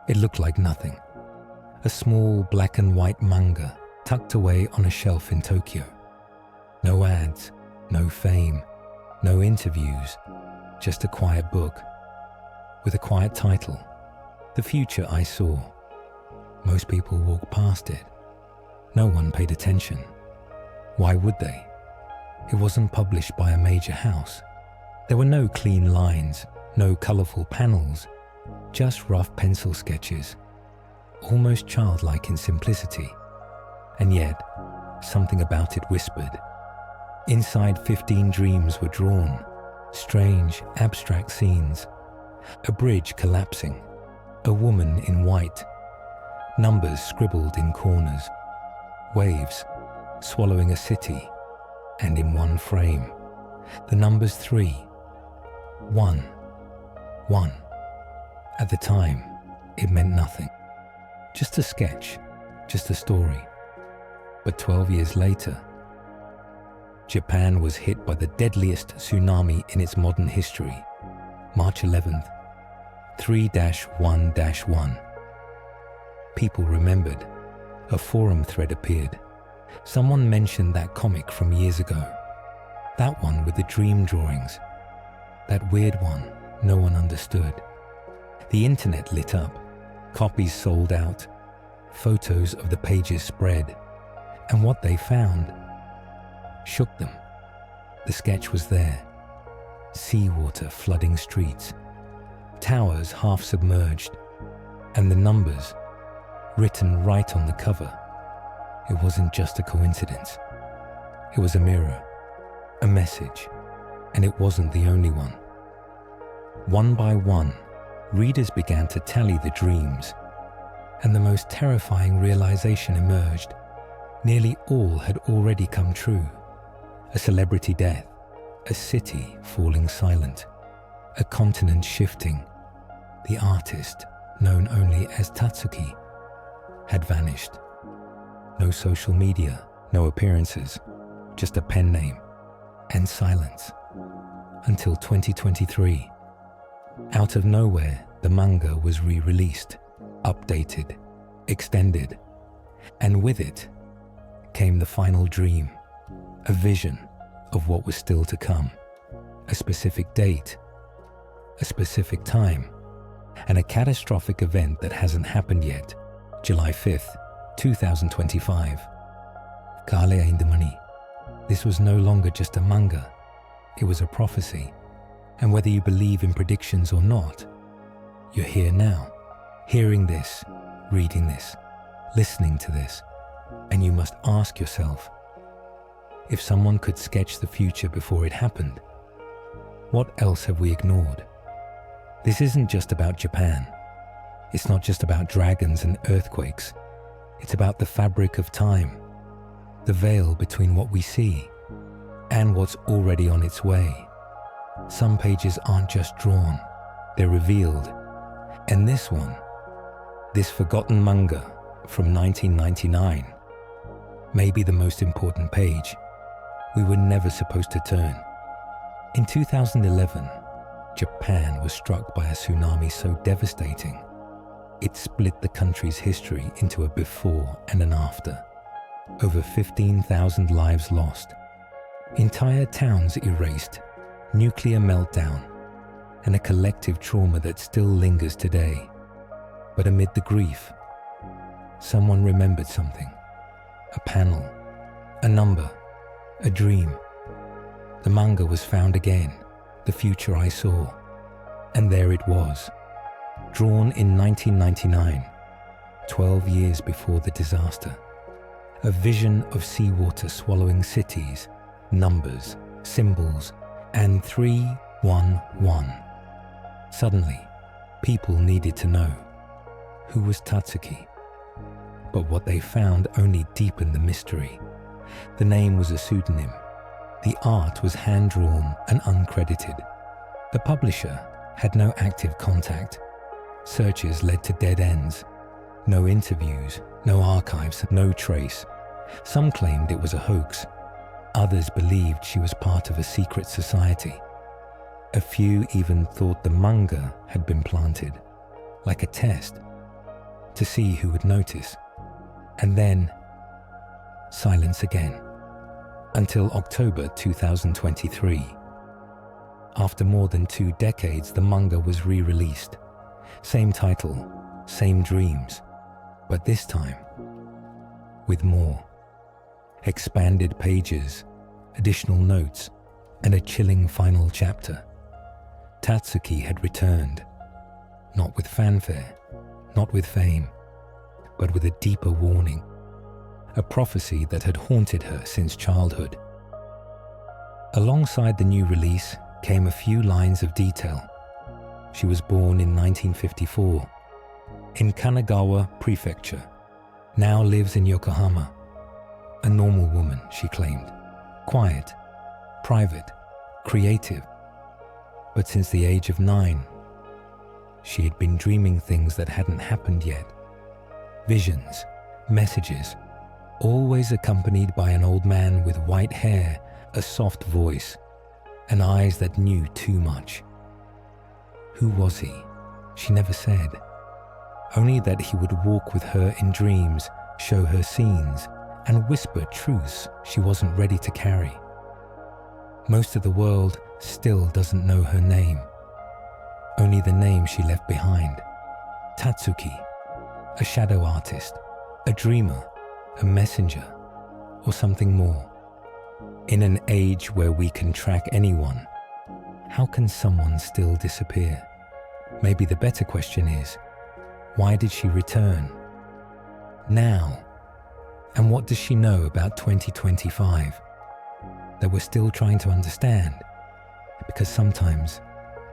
It looked like nothing. A small black and white manga tucked away on a shelf in Tokyo. No ads, no fame, no interviews, just a quiet book with a quiet title, The Future I Saw. Most people walked past it. No one paid attention. Why would they? It wasn't published by a major house. There were no clean lines, no colorful panels, just rough pencil sketches, almost childlike in simplicity. And yet, something about it whispered. Inside 15 dreams were drawn, strange, abstract scenes. A bridge collapsing, a woman in white, numbers scribbled in corners, waves swallowing a city, and in one frame, the numbers 3, 1, 1. At the time, it meant nothing. Just a sketch, just a story. But 12 years later, Japan was hit by the deadliest tsunami in its modern history, March 11th, 3-1-1. People remembered. A forum thread appeared. Someone mentioned that comic from years ago. That one with the dream drawings. That weird one no one understood. The internet lit up. Copies sold out. Photos of the pages spread. And what they found shook them. The sketch was there. Seawater flooding streets. Towers half submerged. And the numbers written right on the cover. It wasn't just a coincidence. It was a mirror, a message, and it wasn't the only one. One by one, readers began to tally the dreams, and the most terrifying realization emerged. Nearly all had already come true. A celebrity death, a city falling silent, a continent shifting. The artist, known only as Tatsuki, had vanished. No social media, no appearances, just a pen name and silence. Until 2023. Out of nowhere, the manga was re-released, updated, extended, and with it came the final dream, a vision of what was still to come, a specific date, a specific time, and a catastrophic event that hasn't happened yet, July 5th, 2025. Kale Aindamani. This was no longer just a manga, it was a prophecy. And whether you believe in predictions or not, you're here now, hearing this, reading this, listening to this, and you must ask yourself, if someone could sketch the future before it happened, what else have we ignored? This isn't just about Japan. It's not just about dragons and earthquakes. It's about the fabric of time, the veil between what we see and what's already on its way. Some pages aren't just drawn, they're revealed. And this one, this forgotten manga from 1999, may be the most important page we were never supposed to turn. In 2011, Japan was struck by a tsunami so devastating, it split the country's history into a before and an after. Over 15,000 lives lost, entire towns erased, nuclear meltdown, and a collective trauma that still lingers today. But amid the grief, someone remembered something. A panel, a number, a dream. The manga was found again, The Future I Saw, and there it was, drawn in 1999, 12 years before the disaster. A vision of seawater swallowing cities, numbers, symbols, and 311. Suddenly, people needed to know, who was Tatsuki? But what they found only deepened the mystery. The name was a pseudonym. The art was hand-drawn and uncredited. The publisher had no active contact. Searches led to dead ends. No interviews, no archives, no trace. Some claimed it was a hoax. Others believed she was part of a secret society. A few even thought the manga had been planted, like a test, to see who would notice. And then, silence again, until October 2023. After more than 2 decades, the manga was re-released. Same title, same dreams, but this time with more. Expanded pages, additional notes, and a chilling final chapter. Tatsuki had returned, not with fanfare, not with fame, but with a deeper warning, a prophecy that had haunted her since childhood. Alongside the new release came a few lines of detail. She was born in 1954 in Kanagawa Prefecture, now lives in Yokohama. A normal woman, she claimed, quiet, private, creative. But since the age of 9, she had been dreaming things that hadn't happened yet. Visions, messages, always accompanied by an old man with white hair, a soft voice, and eyes that knew too much. Who was he? She never said. Only that he would walk with her in dreams, show her scenes, and whisper truths she wasn't ready to carry. Most of the world still doesn't know her name. Only the name she left behind. Tatsuki, a shadow artist, a dreamer, a messenger, or something more. In an age where we can track anyone, how can someone still disappear? Maybe the better question is, why did she return? Now? And what does she know about 2025 that we're still trying to understand? Because sometimes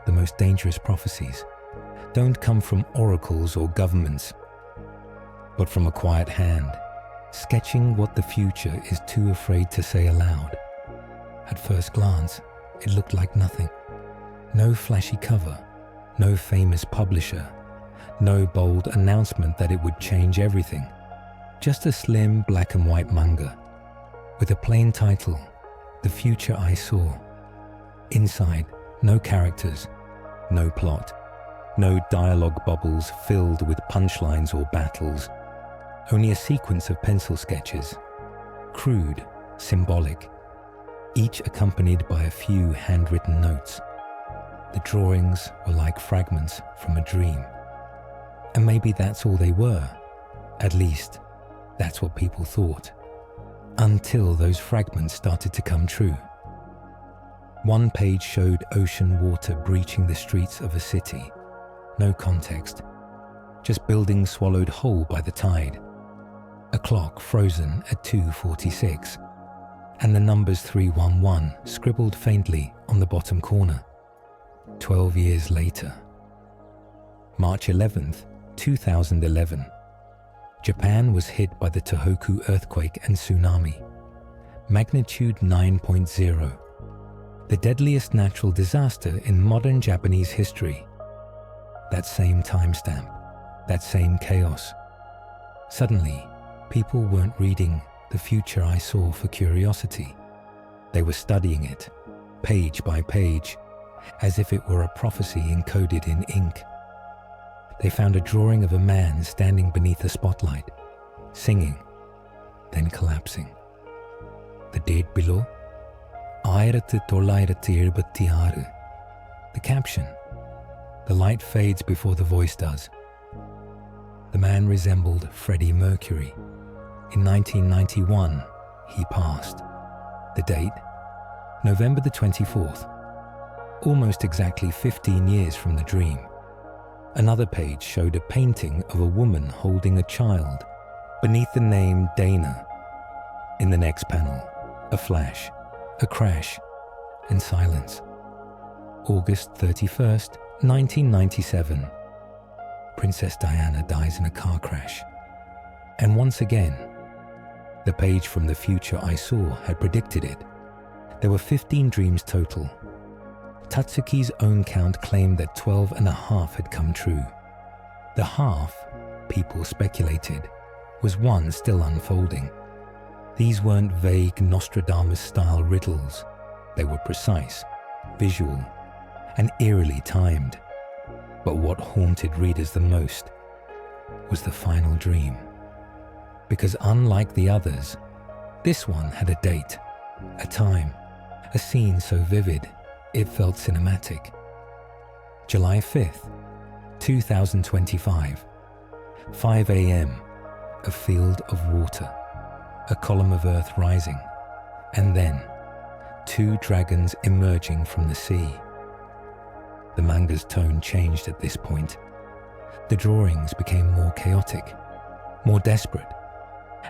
the most dangerous prophecies don't come from oracles or governments, but from a quiet hand, sketching what the future is too afraid to say aloud. At first glance, it looked like nothing. No flashy cover, no famous publisher, no bold announcement that it would change everything. Just a slim black and white manga with a plain title, The Future I Saw. Inside, no characters, no plot, no dialogue bubbles filled with punchlines or battles, only a sequence of pencil sketches, crude, symbolic, each accompanied by a few handwritten notes. The drawings were like fragments from a dream. And maybe that's all they were. At least, that's what people thought. Until those fragments started to come true. One page showed ocean water breaching the streets of a city. No context. Just buildings swallowed whole by the tide. A clock frozen at 2:46. And the numbers 311 scribbled faintly on the bottom corner. 12 years later. March 11th, 2011. Japan was hit by the Tohoku earthquake and tsunami. Magnitude 9.0. The deadliest natural disaster in modern Japanese history. That same timestamp, that same chaos. Suddenly, people weren't reading The Future I Saw for curiosity. They were studying it, page by page, as if it were a prophecy encoded in ink. They found a drawing of a man standing beneath a spotlight, singing, then collapsing. The date below? 1976. The caption. The light fades before the voice does. The man resembled Freddie Mercury. In 1991, he passed. The date? November the 24th. Almost exactly 15 years from the dream. Another page showed a painting of a woman holding a child beneath the name Dana. In the next panel, a flash, a crash, and silence. August 31st, 1997. Princess Diana dies in a car crash. And once again, the page from The Future I Saw had predicted it. There were 15 dreams total. Tatsuki's own count claimed that 12 and a half had come true. The half, people speculated, was one still unfolding. These weren't vague Nostradamus-style riddles. They were precise, visual, and eerily timed. But what haunted readers the most was the final dream. Because unlike the others, this one had a date, a time, a scene so vivid it felt cinematic. July 5th, 2025, 5 a.m., a field of water, a column of earth rising, and then 2 dragons emerging from the sea. The manga's tone changed at this point. The drawings became more chaotic, more desperate,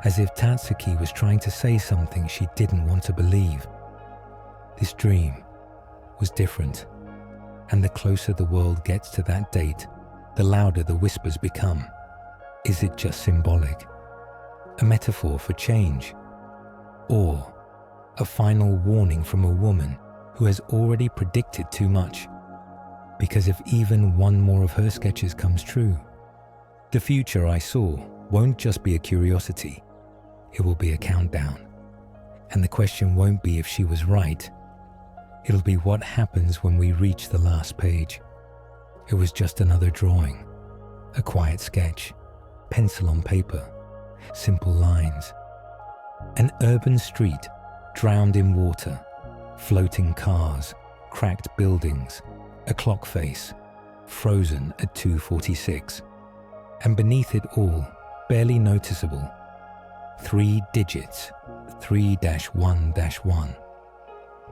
as if Tatsuki was trying to say something she didn't want to believe. This dream was different, and the closer the world gets to that date, the louder the whispers become. Is it just symbolic? A metaphor for change? Or a final warning from a woman who has already predicted too much? Because if even one more of her sketches comes true, the future I saw won't just be a curiosity, it will be a countdown. And the question won't be if she was right, it'll be what happens when we reach the last page. It was just another drawing, a quiet sketch, pencil on paper, simple lines. An urban street drowned in water, floating cars, cracked buildings, a clock face, frozen at 2:46. And beneath it all, barely noticeable, 3 digits, 3-1-1.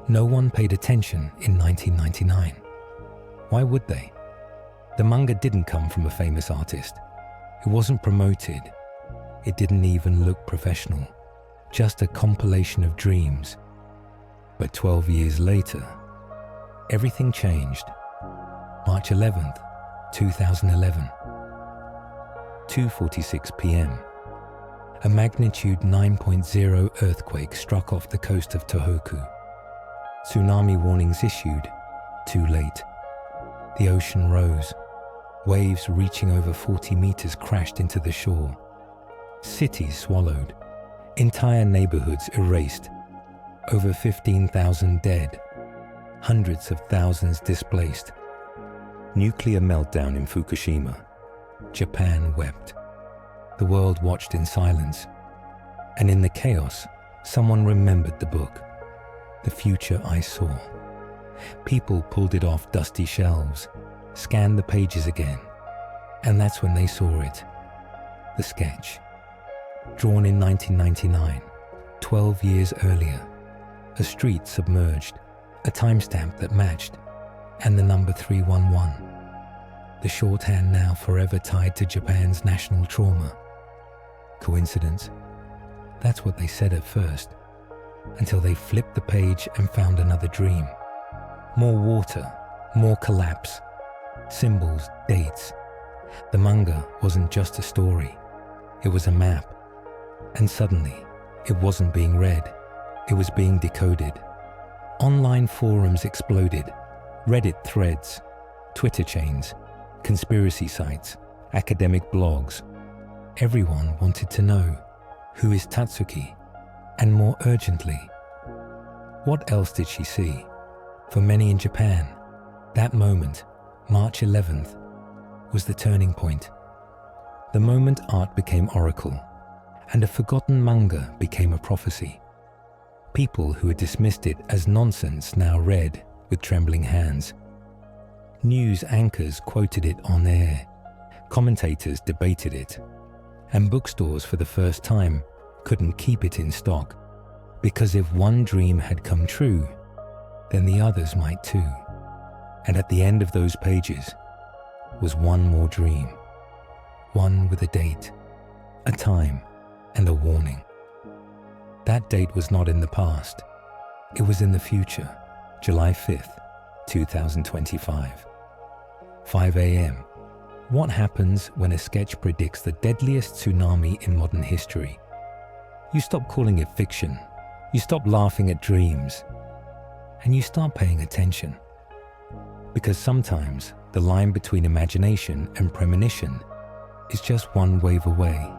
No one paid attention in 1999. Why would they? The manga didn't come from a famous artist. It wasn't promoted. It didn't even look professional. Just a compilation of dreams. But 12 years later, everything changed. March 11th, 2011. 2:46 p.m. A magnitude 9.0 earthquake struck off the coast of Tohoku. Tsunami warnings issued, too late. The ocean rose. Waves reaching over 40 meters crashed into the shore. Cities swallowed. Entire neighborhoods erased. Over 15,000 dead. Hundreds of thousands displaced. Nuclear meltdown in Fukushima. Japan wept. The world watched in silence. And in the chaos, someone remembered the book. The Future I Saw. People pulled it off dusty shelves, scanned the pages again, and that's when they saw it. The sketch. Drawn in 1999, 12 years earlier. A street submerged, a timestamp that matched, and the number 311. The shorthand now forever tied to Japan's national trauma. Coincidence? That's what they said at first, until they flipped the page and found another dream. More water, more collapse, symbols, dates. The manga wasn't just a story, it was a map. And suddenly, it wasn't being read, it was being decoded. Online forums exploded, Reddit threads, Twitter chains, conspiracy sites, academic blogs. Everyone wanted to know, who is Tatsuki? And more urgently, what else did she see? For many in Japan, that moment, March 11th, was the turning point. The moment art became oracle, and a forgotten manga became a prophecy. People who had dismissed it as nonsense now read with trembling hands. News anchors quoted it on air, commentators debated it, and bookstores for the first time couldn't keep it in stock, because if one dream had come true, then the others might too. And at the end of those pages was one more dream, one with a date, a time, and a warning. That date was not in the past, it was in the future, July 5th, 2025. 5 a.m. What happens when a sketch predicts the deadliest tsunami in modern history? You stop calling it fiction, you stop laughing at dreams, and you start paying attention. Because sometimes the line between imagination and premonition is just one wave away.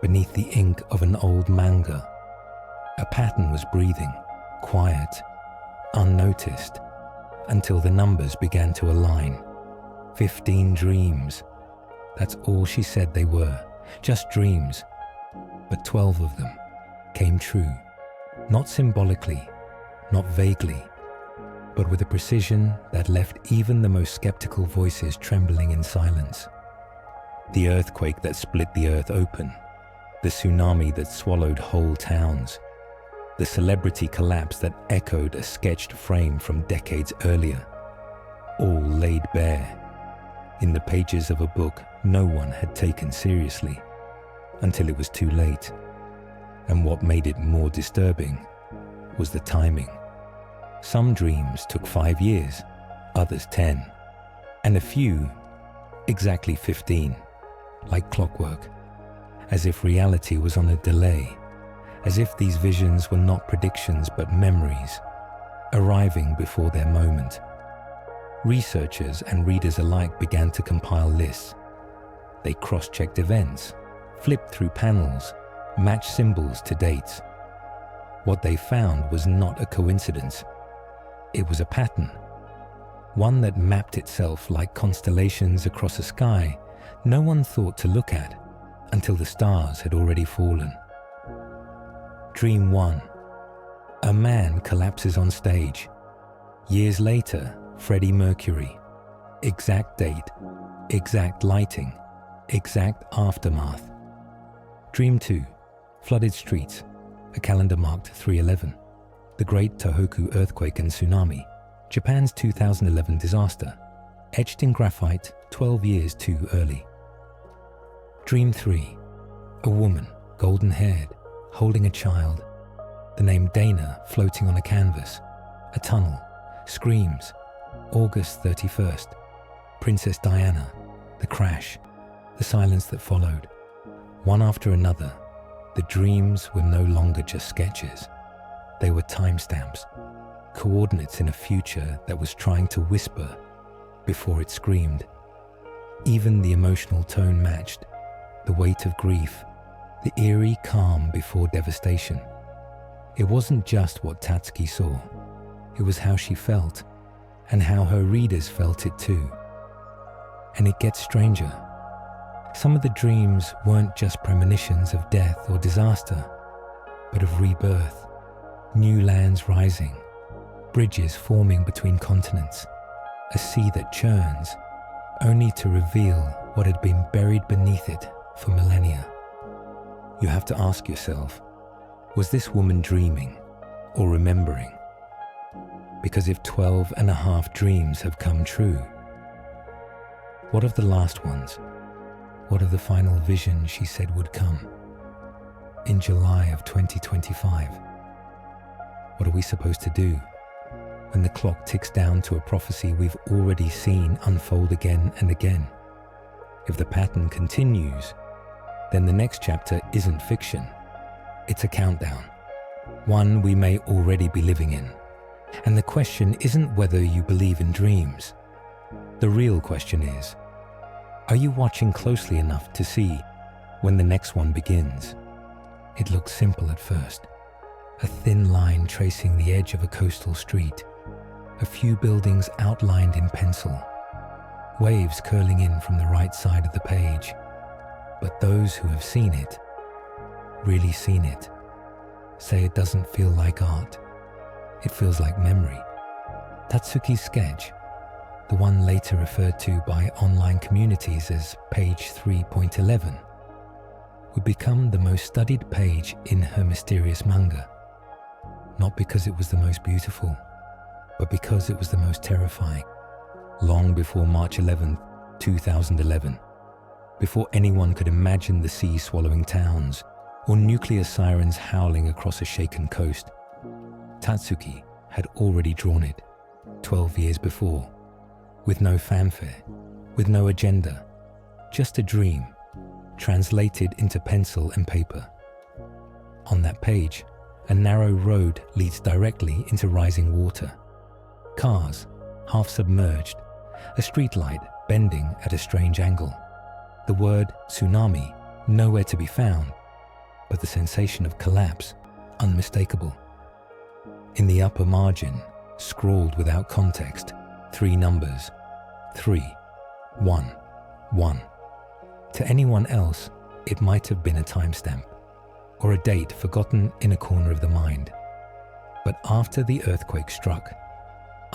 Beneath the ink of an old manga, a pattern was breathing, quiet, unnoticed, until the numbers began to align. 15 dreams. That's all she said they were, just dreams. But 12 of them came true, not symbolically, not vaguely, but with a precision that left even the most skeptical voices trembling in silence. The earthquake that split the earth open, the tsunami that swallowed whole towns, the celebrity collapse that echoed a sketched frame from decades earlier, all laid bare in the pages of a book no one had taken seriously until it was too late. And what made it more disturbing was the timing. Some dreams took 5 years, others 10, and a few exactly 15, like clockwork, as if reality was on a delay, as if these visions were not predictions but memories, arriving before their moment. Researchers and readers alike began to compile lists. They cross-checked events, flipped through panels, matched symbols to dates. What they found was not a coincidence. It was a pattern, one that mapped itself like constellations across a sky no one thought to look at until the stars had already fallen. Dream 1. A man collapses on stage. Years later, Freddie Mercury. Exact date, exact lighting, exact aftermath. Dream 2. Flooded streets. A calendar marked 3/11. The Great Tohoku Earthquake and Tsunami. Japan's 2011 disaster. Etched in graphite 12 years too early. Dream 3. A woman, golden-haired, holding a child. The name Dana floating on a canvas. A tunnel. Screams. August 31st. Princess Diana. The crash. The silence that followed. One after another, the dreams were no longer just sketches. They were timestamps, coordinates in a future that was trying to whisper before it screamed. Even the emotional tone matched, the weight of grief, the eerie calm before devastation. It wasn't just what Tatsuki saw, it was how she felt, and how her readers felt it too. And it gets stranger. Some of the dreams weren't just premonitions of death or disaster, but of rebirth, new lands rising, bridges forming between continents, a sea that churns, only to reveal what had been buried beneath it for millennia. You have to ask yourself, was this woman dreaming or remembering? Because if 12.5 dreams have come true, what of the last ones? What of the final vision she said would come in July of 2025? What are we supposed to do when the clock ticks down to a prophecy we've already seen unfold again and again? If the pattern continues, then the next chapter isn't fiction. It's a countdown, one we may already be living in. And the question isn't whether you believe in dreams. The real question is, are you watching closely enough to see when the next one begins? It looks simple at first. A thin line tracing the edge of a coastal street. A few buildings outlined in pencil. Waves curling in from the right side of the page. But those who have seen it, really seen it, say it doesn't feel like art. It feels like memory. Tatsuki's sketch, the one later referred to by online communities as page 3.11, would become the most studied page in her mysterious manga. Not because it was the most beautiful, but because it was the most terrifying. Long before March 11, 2011, before anyone could imagine the sea swallowing towns or nuclear sirens howling across a shaken coast, Tatsuki had already drawn it 12 years before. With no fanfare, with no agenda, just a dream, translated into pencil and paper. On that page, a narrow road leads directly into rising water. Cars, half submerged, a streetlight bending at a strange angle. The word tsunami nowhere to be found, but the sensation of collapse unmistakable. In the upper margin, scrawled without context, 3 numbers: 3, 1, 1. To anyone else, it might have been a timestamp, or a date forgotten in a corner of the mind. But after the earthquake struck,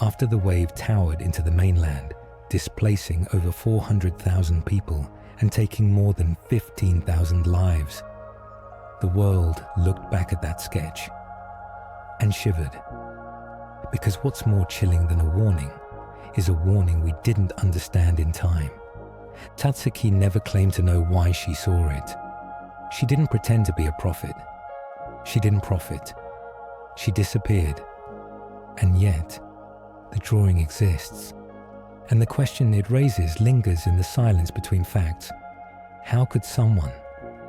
after the wave towered into the mainland, displacing over 400,000 people and taking more than 15,000 lives, the world looked back at that sketch and shivered. Because what's more chilling than a warning is a warning we didn't understand in time. Tatsuki never claimed to know why she saw it. She didn't pretend to be a prophet. She didn't profit. She disappeared. And yet, the drawing exists. And the question it raises lingers in the silence between facts. How could someone,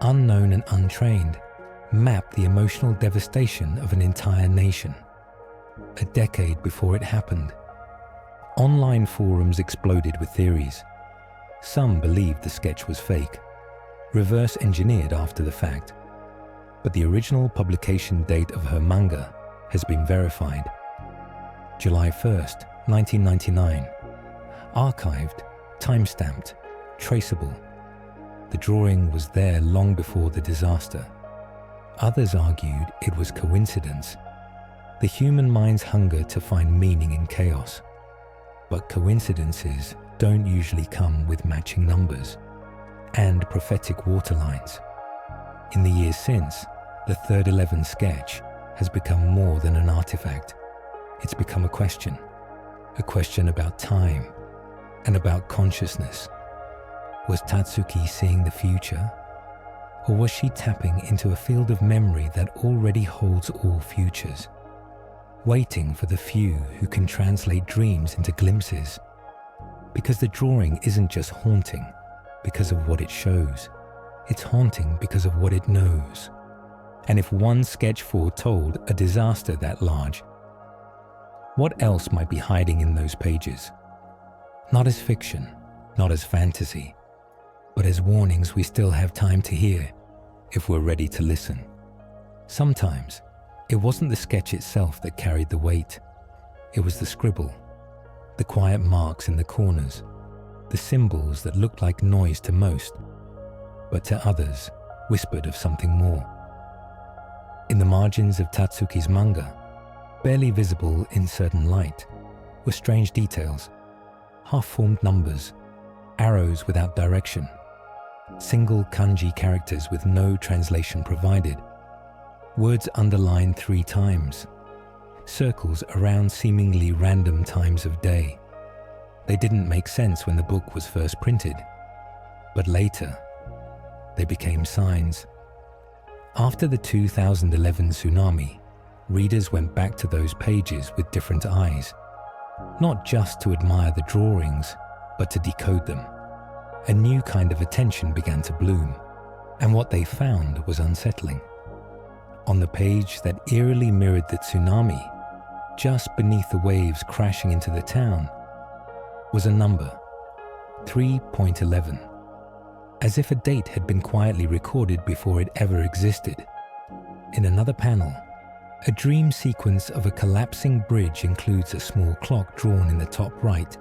unknown and untrained, map the emotional devastation of an entire nation? A decade before it happened, online forums exploded with theories. Some believed the sketch was fake, reverse engineered after the fact. But the original publication date of her manga has been verified. July 1st, 1999. Archived, timestamped, traceable. The drawing was there long before the disaster. Others argued it was coincidence, the human mind's hunger to find meaning in chaos. But coincidences don't usually come with matching numbers and prophetic waterlines. In the years since, the Third 11 sketch has become more than an artifact. It's become a question about time and about consciousness. Was Tatsuki seeing the future? Or was she tapping into a field of memory that already holds all futures, waiting for the few who can translate dreams into glimpses? Because the drawing isn't just haunting because of what it shows, it's haunting because of what it knows. And if one sketch foretold a disaster that large, what else might be hiding in those pages? Not as fiction, not as fantasy, but as warnings we still have time to hear if we're ready to listen. Sometimes, it wasn't the sketch itself that carried the weight. It was the scribble, the quiet marks in the corners, the symbols that looked like noise to most, but to others whispered of something more. In the margins of Tatsuki's manga, barely visible in certain light, were strange details, half-formed numbers, arrows without direction, single kanji characters with no translation provided, words underlined 3 times, circles around seemingly random times of day. They didn't make sense when the book was first printed, but later, they became signs. After the 2011 tsunami, readers went back to those pages with different eyes, not just to admire the drawings, but to decode them. A new kind of attention began to bloom, and what they found was unsettling. On the page that eerily mirrored the tsunami, just beneath the waves crashing into the town, was a number, 3.11, as if a date had been quietly recorded before it ever existed. In another panel, a dream sequence of a collapsing bridge includes a small clock drawn in the top right,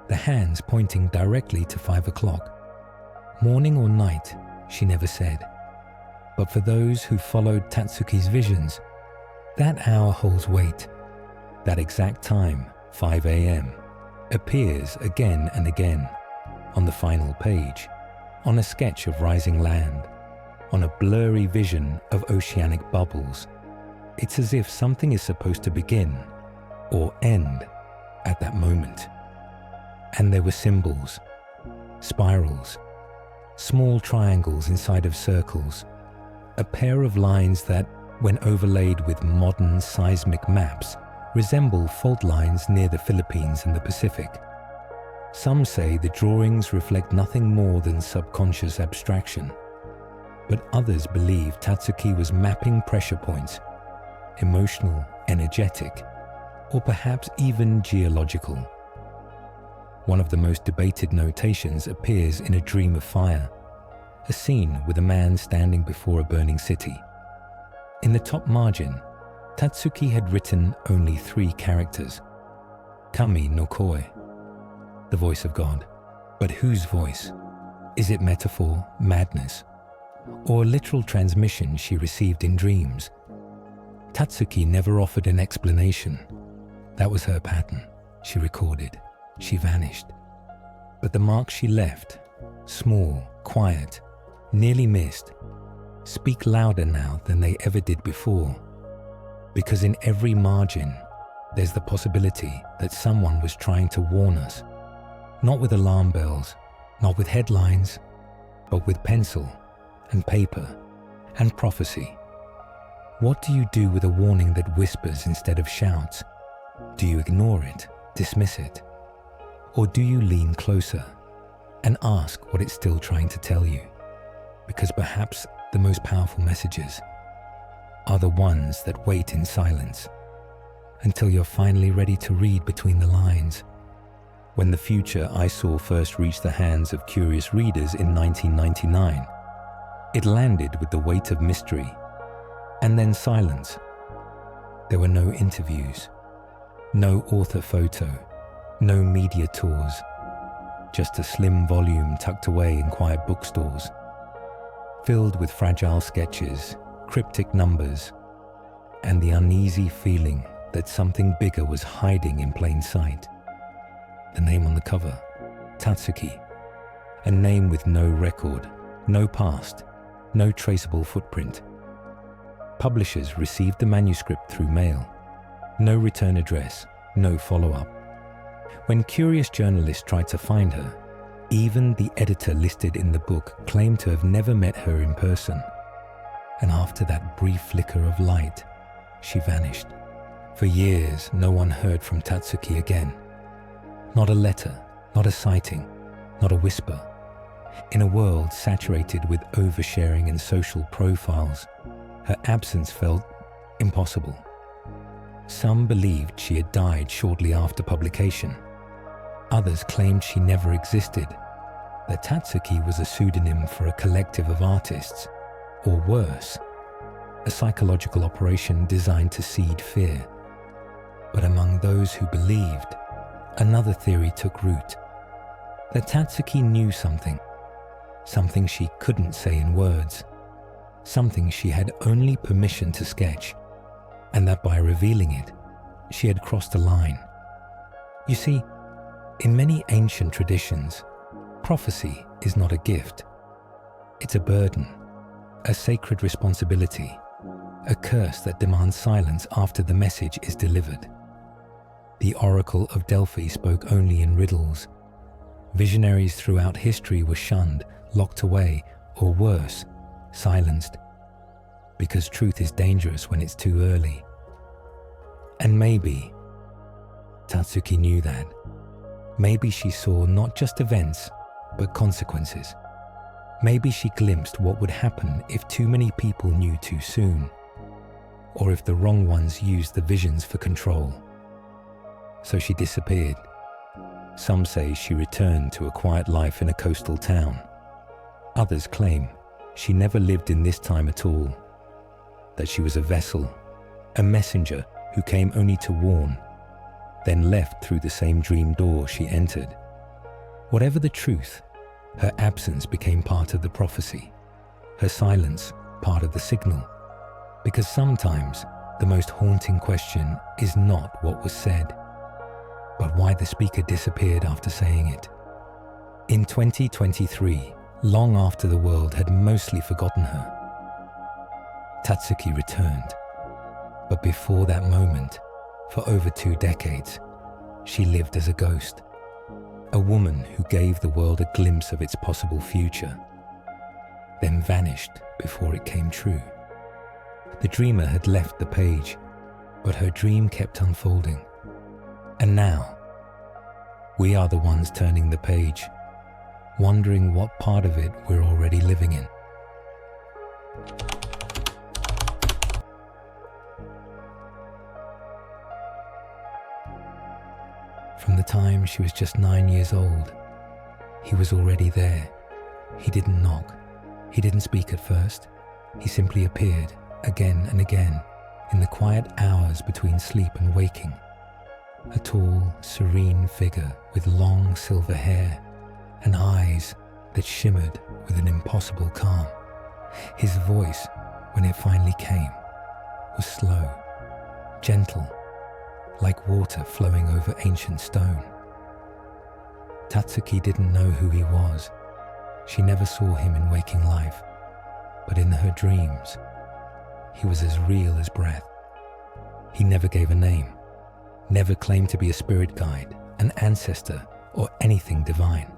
the hands pointing directly to 5 o'clock. Morning or night, she never said. But for those who followed Tatsuki's visions, that hour holds weight. That exact time, 5 a.m., appears again and again, on the final page, on a sketch of rising land, on a blurry vision of oceanic bubbles. It's as if something is supposed to begin or end at that moment. And there were symbols, spirals, small triangles inside of circles, a pair of lines that, when overlaid with modern seismic maps, resemble fault lines near the Philippines and the Pacific. Some say the drawings reflect nothing more than subconscious abstraction, but others believe Tatsuki was mapping pressure points, emotional, energetic, or perhaps even geological. One of the most debated notations appears in A Dream of Fire, a scene with a man standing before a burning city. In the top margin, Tatsuki had written only 3 characters: Kami no Koi, the voice of God. But whose voice? Is it metaphor, madness, or a literal transmission she received in dreams? Tatsuki never offered an explanation. That was her pattern. She recorded. She vanished. But the marks she left, small, quiet, nearly missed, speak louder now than they ever did before. Because in every margin, there's the possibility that someone was trying to warn us. Not with alarm bells, not with headlines, but with pencil and paper and prophecy. What do you do with a warning that whispers instead of shouts? Do you ignore it, dismiss it? Or do you lean closer and ask what it's still trying to tell you? Because perhaps the most powerful messages are the ones that wait in silence until you're finally ready to read between the lines. When the future I saw first reached the hands of curious readers in 1999, it landed with the weight of mystery and then silence. There were no interviews, no author photo, no media tours, just a slim volume tucked away in quiet bookstores, filled with fragile sketches, cryptic numbers, and the uneasy feeling that something bigger was hiding in plain sight. The name on the cover, Tatsuki, a name with no record, no past, no traceable footprint. Publishers received the manuscript through mail, no return address, no follow-up. When curious journalists tried to find her, even the editor listed in the book claimed to have never met her in person. And after that brief flicker of light, she vanished. For years, no one heard from Tatsuki again. Not a letter, not a sighting, not a whisper. In a world saturated with oversharing and social profiles, her absence felt impossible. Some believed she had died shortly after publication. Others claimed she never existed, that Tatsuki was a pseudonym for a collective of artists, or worse, a psychological operation designed to seed fear. But among those who believed, another theory took root, that Tatsuki knew something she couldn't say in words, something she had only permission to sketch, and that by revealing it, she had crossed a line. You see, in many ancient traditions, prophecy is not a gift. It's a burden, a sacred responsibility, a curse that demands silence after the message is delivered. The Oracle of Delphi spoke only in riddles. Visionaries throughout history were shunned, locked away, or worse, silenced, because truth is dangerous when it's too early. And maybe Tatsuki knew that. Maybe she saw not just events, but consequences. Maybe she glimpsed what would happen if too many people knew too soon, or if the wrong ones used the visions for control. So she disappeared. Some say she returned to a quiet life in a coastal town. Others claim she never lived in this time at all, that she was a vessel, a messenger who came only to warn, then left through the same dream door she entered. Whatever the truth, her absence became part of the prophecy, her silence part of the signal, because sometimes the most haunting question is not what was said, but why the speaker disappeared after saying it. In 2023, long after the world had mostly forgotten her, Tatsuki returned. But before that moment, for over 2 decades, she lived as a ghost, a woman who gave the world a glimpse of its possible future, then vanished before it came true. The dreamer had left the page, but her dream kept unfolding. And now, we are the ones turning the page, wondering what part of it we're already living in. From the time she was just 9 years old, he was already there. He didn't knock. He didn't speak at first. He simply appeared again and again In the quiet hours between sleep and waking, a tall, serene figure with long silver hair and eyes that shimmered with an impossible calm. His voice, when it finally came, was slow, gentle, like water flowing over ancient stone. Tatsuki didn't know who he was. She never saw him in waking life, but in her dreams, he was as real as breath. He never gave a name, never claimed to be a spirit guide, an ancestor, or anything divine.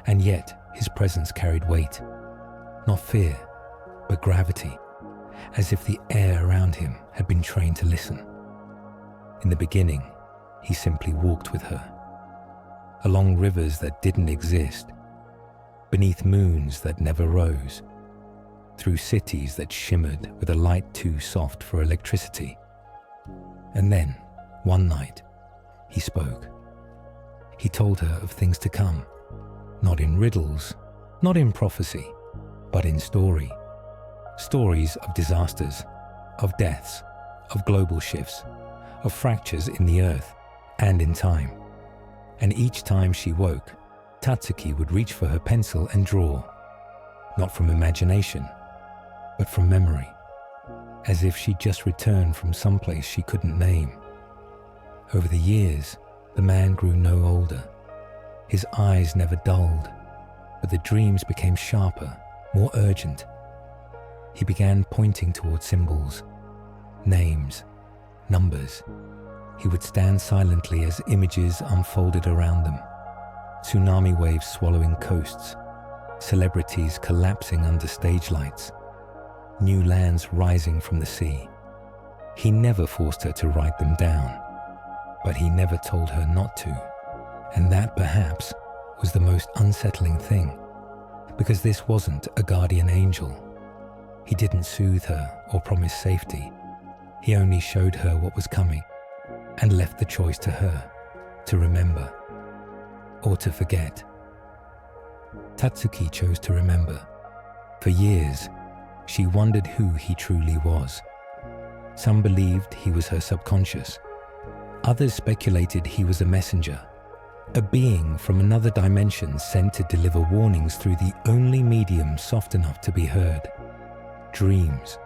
And yet, his presence carried weight, not fear, but gravity, as if the air around him had been trained to listen. In the beginning, he simply walked with her, along rivers that didn't exist, beneath moons that never rose, through cities that shimmered with a light too soft for electricity. And then, one night, he spoke. He told her of things to come, not in riddles, not in prophecy, but in story. Stories of disasters, of deaths, of global shifts, of fractures in the earth and in time. And each time she woke, Tatsuki would reach for her pencil and draw, not from imagination, but from memory, as if she'd just returned from someplace she couldn't name. Over the years, the man grew no older. His eyes never dulled, but the dreams became sharper, more urgent. He began pointing toward symbols, names, numbers. He would stand silently as images unfolded around them. Tsunami waves swallowing coasts, celebrities collapsing under stage lights, new lands rising from the sea. He never forced her to write them down, but he never told her not to. And that perhaps was the most unsettling thing, because this wasn't a guardian angel. He didn't soothe her or promise safety. He only showed her what was coming and left the choice to her, to remember or to forget. Tatsuki chose to remember. For years, she wondered who he truly was. Some believed he was her subconscious. Others speculated he was a messenger, a being from another dimension sent to deliver warnings through the only medium soft enough to be heard, dreams.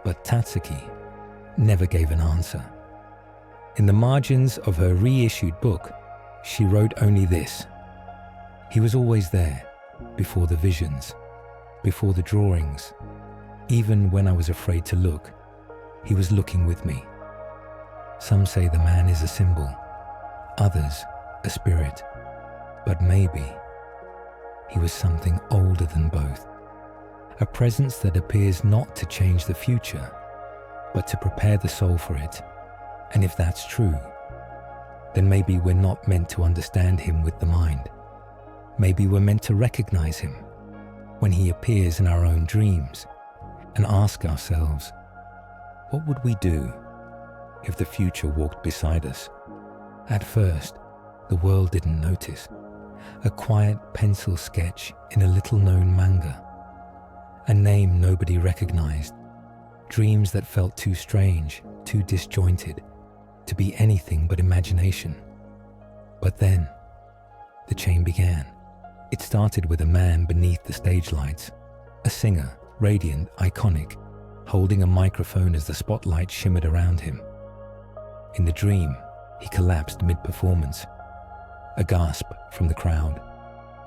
But Tatsuki never gave an answer. In the margins of her reissued book, she wrote only this: he was always there, before the visions, before the drawings. Even when I was afraid to look, he was looking with me. Some say the man is a symbol, others a spirit, but maybe he was something older than both. A presence that appears not to change the future, but to prepare the soul for it. And if that's true, then maybe we're not meant to understand him with the mind. Maybe we're meant to recognize him when he appears in our own dreams and ask ourselves, what would we do if the future walked beside us? At first, the world didn't notice. A quiet pencil sketch in a little-known manga. A name nobody recognized. Dreams that felt too strange, too disjointed, to be anything but imagination. But then, the chain began. It started with a man beneath the stage lights, a singer, radiant, iconic, holding a microphone as the spotlight shimmered around him. In the dream, he collapsed mid-performance. A gasp from the crowd,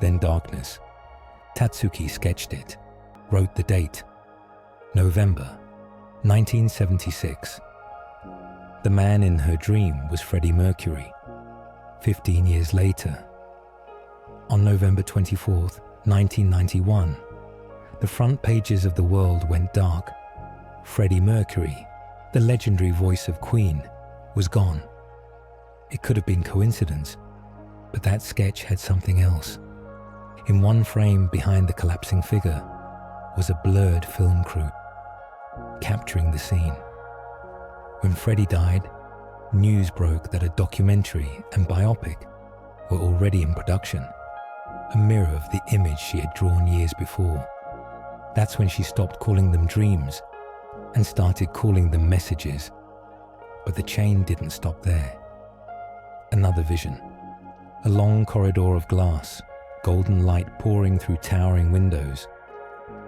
then darkness. Tatsuki sketched it, wrote the date, November 1976. The man in her dream was Freddie Mercury. 15 years later, on November 24th, 1991, the front pages of the world went dark. Freddie Mercury, the legendary voice of Queen, was gone. It could have been coincidence, but that sketch had something else. In one frame behind the collapsing figure was a blurred film crew, capturing the scene. When Freddie died, news broke that a documentary and biopic were already in production, a mirror of the image she had drawn years before. That's when she stopped calling them dreams and started calling them messages. But the chain didn't stop there. Another vision. A long corridor of glass, golden light pouring through towering windows.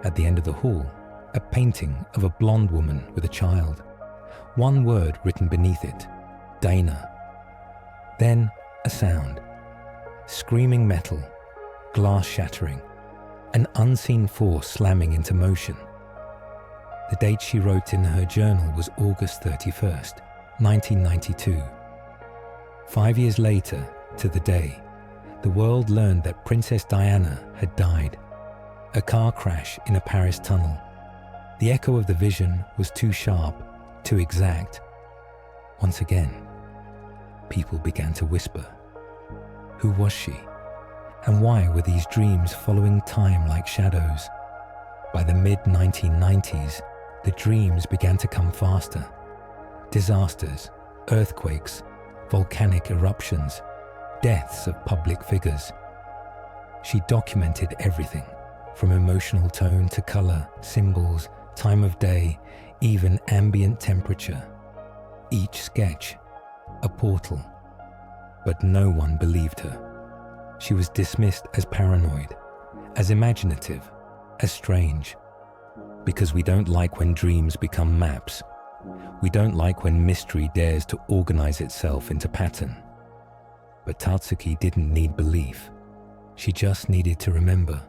At the end of the hall, a painting of a blonde woman with a child. One word written beneath it, Dana. Then a sound. Screaming metal, glass shattering, an unseen force slamming into motion. The date she wrote in her journal was August 31st, 1992. 5 years later, to the day, the world learned that Princess Diana had died. A car crash in a Paris tunnel. The echo of the vision was too sharp, too exact. Once again, people began to whisper. Who was she? And why were these dreams following time like shadows? By the mid-1990s, the dreams began to come faster. Disasters, earthquakes, volcanic eruptions, deaths of public figures. She documented everything, from emotional tone to color, symbols, time of day, even ambient temperature. Each sketch, a portal. But no one believed her. She was dismissed as paranoid, as imaginative, as strange. Because we don't like when dreams become maps. We don't like when mystery dares to organize itself into pattern. But Tatsuki didn't need belief. She just needed to remember.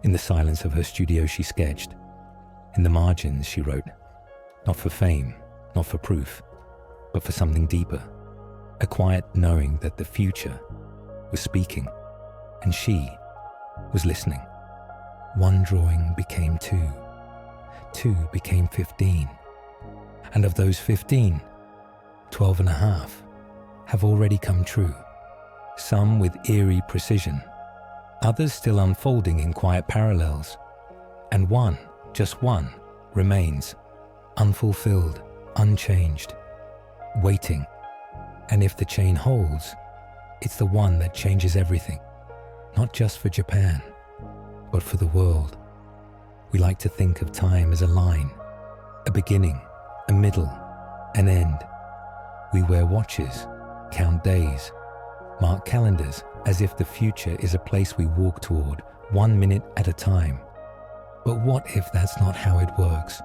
In the silence of her studio, she sketched. In the margins, she wrote, not for fame, not for proof, but for something deeper. A quiet knowing that the future was speaking, and she was listening. One drawing became 2. 2 became 15. And of those 15, 12 and a half have already come true. Some with eerie precision, others still unfolding in quiet parallels. And one, just one, remains, unfulfilled, unchanged, waiting. And if the chain holds, it's the one that changes everything, not just for Japan, but for the world. We like to think of time as a line, a beginning, a middle, an end. We wear watches, count days, mark calendars as if the future is a place we walk toward 1 minute at a time. But what if that's not how it works?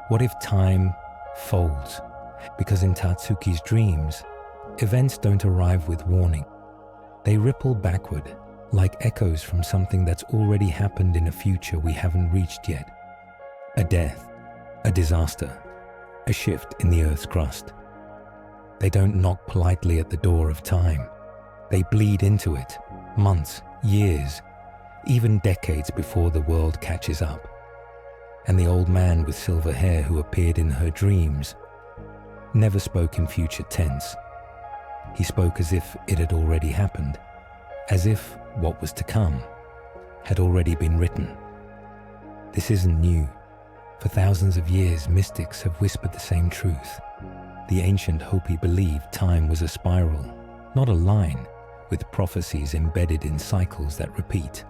What if time folds? Because in Tatsuki's dreams, events don't arrive with warning. They ripple backward, like echoes from something that's already happened in a future we haven't reached yet. A death, a disaster, a shift in the Earth's crust. They don't knock politely at the door of time. They bleed into it, months, years, even decades before the world catches up. And the old man with silver hair who appeared in her dreams never spoke in future tense. He spoke as if it had already happened, as if what was to come had already been written. This isn't new. For thousands of years, mystics have whispered the same truth. The ancient Hopi believed time was a spiral, not a line, with prophecies embedded in cycles that repeat.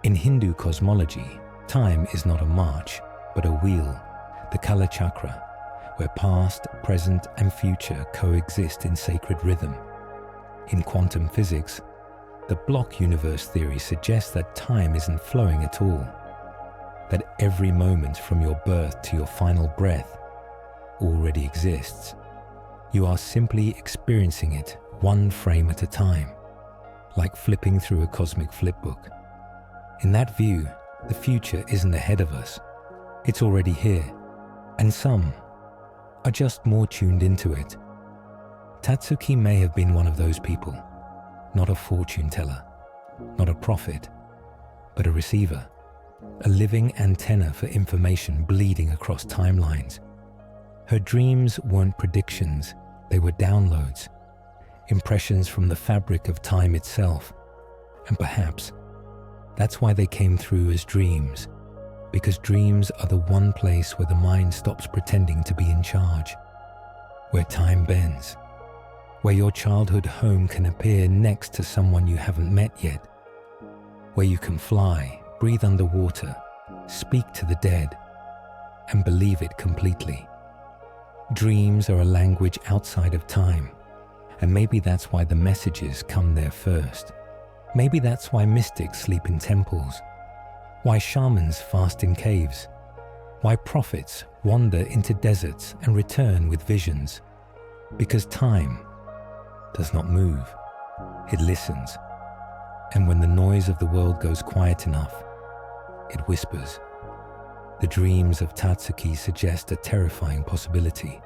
In Hindu cosmology, time is not a march, but a wheel, the Kala Chakra, where past, present, and future coexist in sacred rhythm. In quantum physics, the block universe theory suggests that time isn't flowing at all, that every moment from your birth to your final breath already exists. You are simply experiencing it one frame at a time, like flipping through a cosmic flipbook. In that view, the future isn't ahead of us. It's already here, and some are just more tuned into it. Tatsuki may have been one of those people, not a fortune teller, not a prophet, but a receiver, a living antenna for information bleeding across timelines. Her dreams weren't predictions, they were downloads, impressions from the fabric of time itself. And perhaps that's why they came through as dreams, because dreams are the one place where the mind stops pretending to be in charge, where time bends, where your childhood home can appear next to someone you haven't met yet, where you can fly, breathe underwater, speak to the dead, and believe it completely. Dreams are a language outside of time, and maybe that's why the messages come there first. Maybe that's why mystics sleep in temples, why shamans fast in caves, why prophets wander into deserts and return with visions. Because time does not move, it listens. And when the noise of the world goes quiet enough, it whispers. The dreams of Tatsuki suggest a terrifying possibility.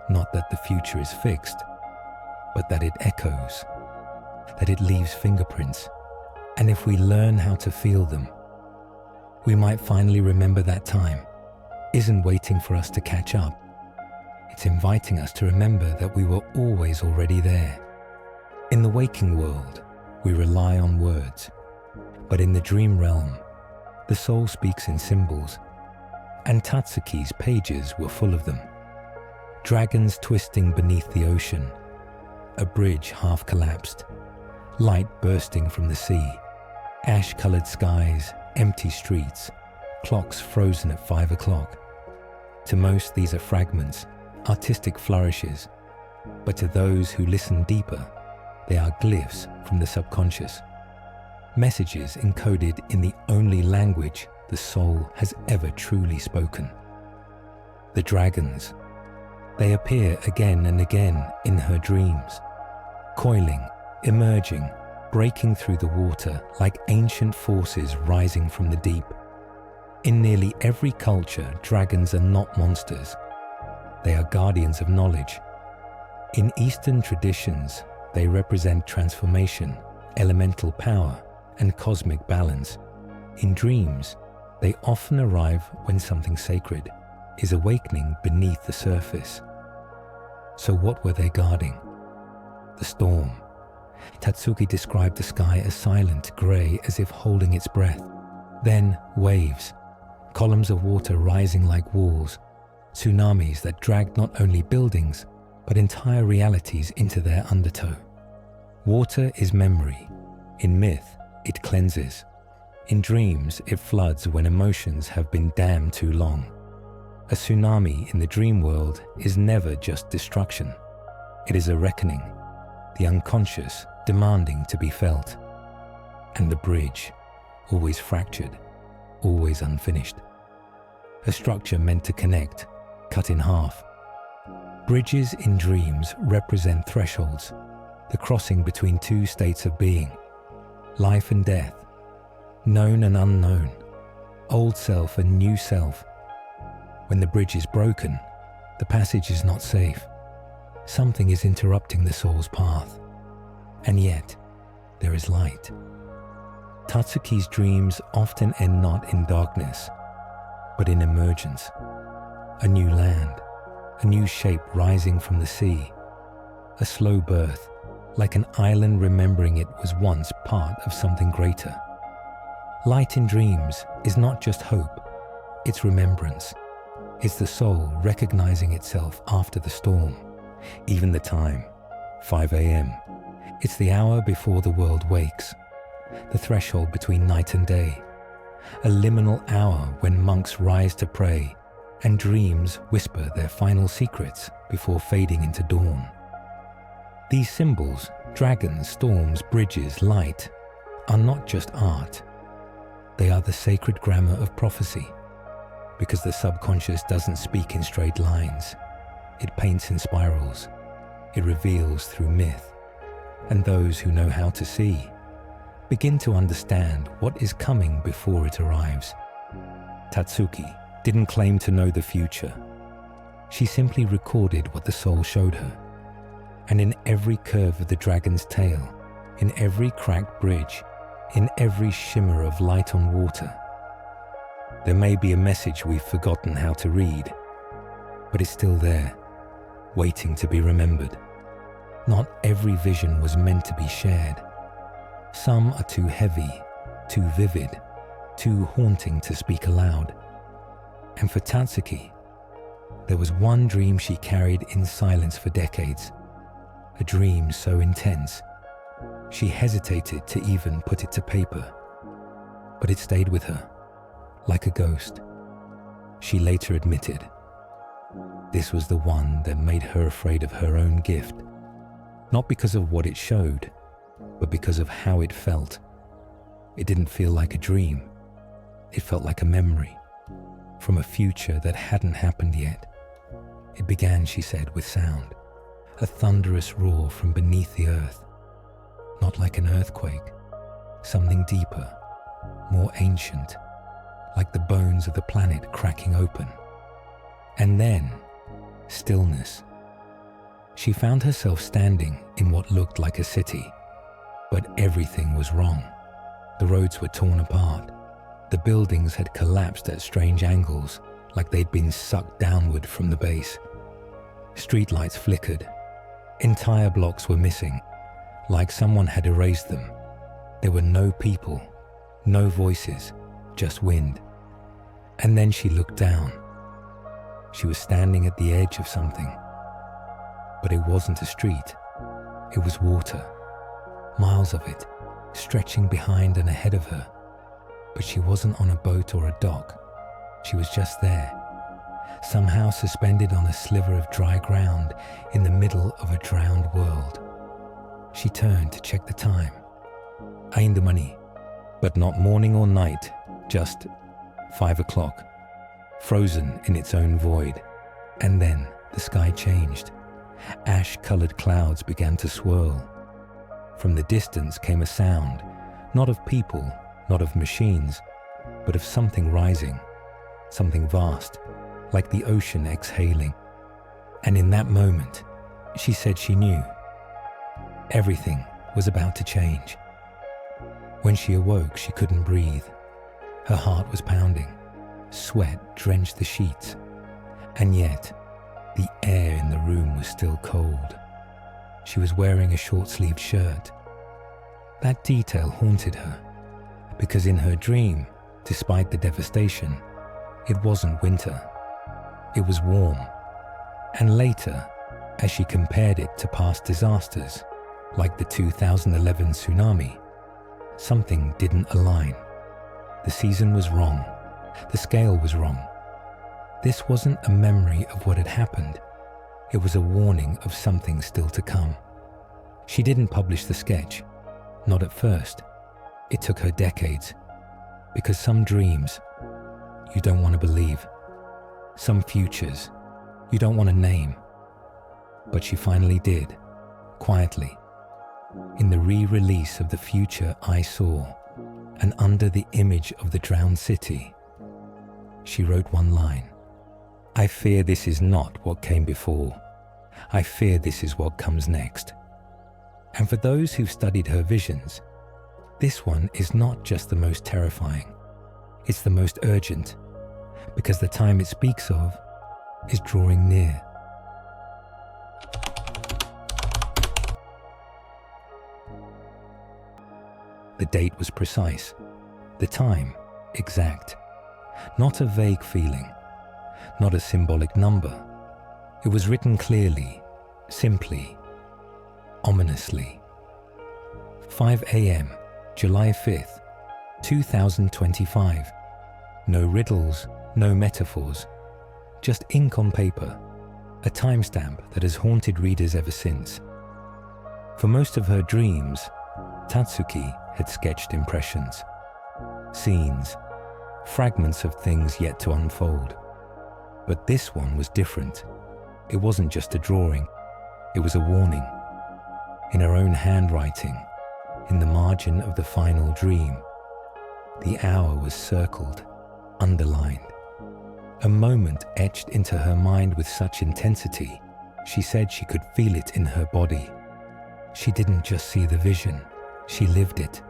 Not that the future is fixed, but that it echoes, that it leaves fingerprints. And if we learn how to feel them, we might finally remember that time isn't waiting for us to catch up. It's inviting us to remember that we were always already there. In the waking world, we rely on words, but in the dream realm, the soul speaks in symbols, and Tatsuki's pages were full of them. Dragons twisting beneath the ocean, a bridge half collapsed, light bursting from the sea, ash-colored skies, empty streets, clocks frozen at 5 o'clock. To most, these are fragments, artistic flourishes, but to those who listen deeper, they are glyphs from the subconscious, messages encoded in the only language the soul has ever truly spoken. The dragons, they appear again and again in her dreams, coiling, emerging, breaking through the water like ancient forces rising from the deep. In nearly every culture, dragons are not monsters. They are guardians of knowledge. In Eastern traditions, they represent transformation, elemental power, and cosmic balance. In dreams, they often arrive when something sacred is awakening beneath the surface. So what were they guarding? The storm. Tatsuki described the sky as silent, grey, as if holding its breath. Then waves, columns of water rising like walls, tsunamis that dragged not only buildings, but entire realities into their undertow. Water is memory. In myth, it cleanses. In dreams, it floods when emotions have been dammed too long. A tsunami in the dream world is never just destruction. It is a reckoning, the unconscious demanding to be felt. And the bridge, always fractured, always unfinished. A structure meant to connect, cut in half. Bridges in dreams represent thresholds, the crossing between two states of being, life and death, known and unknown, old self and new self. When the bridge is broken, the passage is not safe. Something is interrupting the soul's path. And yet, there is light. Tatsuki's dreams often end not in darkness, but in emergence. A new land, a new shape rising from the sea, a slow birth, like an island remembering it was once part of something greater. Light in dreams is not just hope, it's remembrance. It's the soul recognizing itself after the storm. Even the time, 5 a.m. It's the hour before the world wakes, the threshold between night and day, a liminal hour when monks rise to pray and dreams whisper their final secrets before fading into dawn. These symbols, dragons, storms, bridges, light, are not just art. They are the sacred grammar of prophecy, because the subconscious doesn't speak in straight lines. It paints in spirals. It reveals through myth. And those who know how to see begin to understand what is coming before it arrives. Tatsuki didn't claim to know the future. She simply recorded what the soul showed her. And in every curve of the dragon's tail, in every cracked bridge, in every shimmer of light on water, there may be a message we've forgotten how to read, but it's still there, waiting to be remembered. Not every vision was meant to be shared. Some are too heavy, too vivid, too haunting to speak aloud. And for Tatsuki, there was one dream she carried in silence for decades, a dream so intense, she hesitated to even put it to paper. But it stayed with her, like a ghost. She later admitted this was the one that made her afraid of her own gift, not because of what it showed, but because of how it felt. It didn't feel like a dream. It felt like a memory from a future that hadn't happened yet. It began, she said, with sound, a thunderous roar from beneath the earth, not like an earthquake, something deeper, more ancient, like the bones of the planet cracking open. And then, stillness. She found herself standing in what looked like a city, but everything was wrong. The roads were torn apart. The buildings had collapsed at strange angles, like they'd been sucked downward from the base. Streetlights flickered. Entire blocks were missing, like someone had erased them. There were no people, no voices, just wind. And then she looked down. She was standing at the edge of something. But it wasn't a street. It was water. Miles of it, stretching behind and ahead of her. But she wasn't on a boat or a dock. She was just there, somehow suspended on a sliver of dry ground in the middle of a drowned world. She turned to check the time. Ainda money, but not morning or night, just 5 o'clock, frozen in its own void. And then the sky changed. Ash-colored clouds began to swirl. From the distance came a sound, not of people, not of machines, but of something rising, something vast, like the ocean exhaling. And in that moment, she said she knew. Everything was about to change. When she awoke, she couldn't breathe. Her heart was pounding. Sweat drenched the sheets. And yet, the air in the room was still cold. She was wearing a short-sleeved shirt. That detail haunted her, because in her dream, despite the devastation, it wasn't winter. It was warm. And later, as she compared it to past disasters, like the 2011 tsunami, something didn't align. The season was wrong. The scale was wrong. This wasn't a memory of what had happened. It was a warning of something still to come. She didn't publish the sketch. Not at first. It took her decades. Because some dreams, you don't want to believe. Some futures, you don't want to name. But she finally did, quietly. In the re-release of The Future I Saw, and under the image of the drowned city, she wrote one line. I fear this is not what came before. I fear this is what comes next. And for those who've studied her visions, this one is not just the most terrifying, it's the most urgent, because the time it speaks of is drawing near. The date was precise, the time exact, not a vague feeling, not a symbolic number. It was written clearly, simply, ominously. 5 a.m., July 5th, 2025. No riddles, no metaphors, just ink on paper, a timestamp that has haunted readers ever since. For most of her dreams, Tatsuki had sketched impressions, scenes, fragments of things yet to unfold. But this one was different. It wasn't just a drawing, it was a warning. In her own handwriting, in the margin of the final dream, the hour was circled, underlined. A moment etched into her mind with such intensity, she said she could feel it in her body. She didn't just see the vision, she lived it.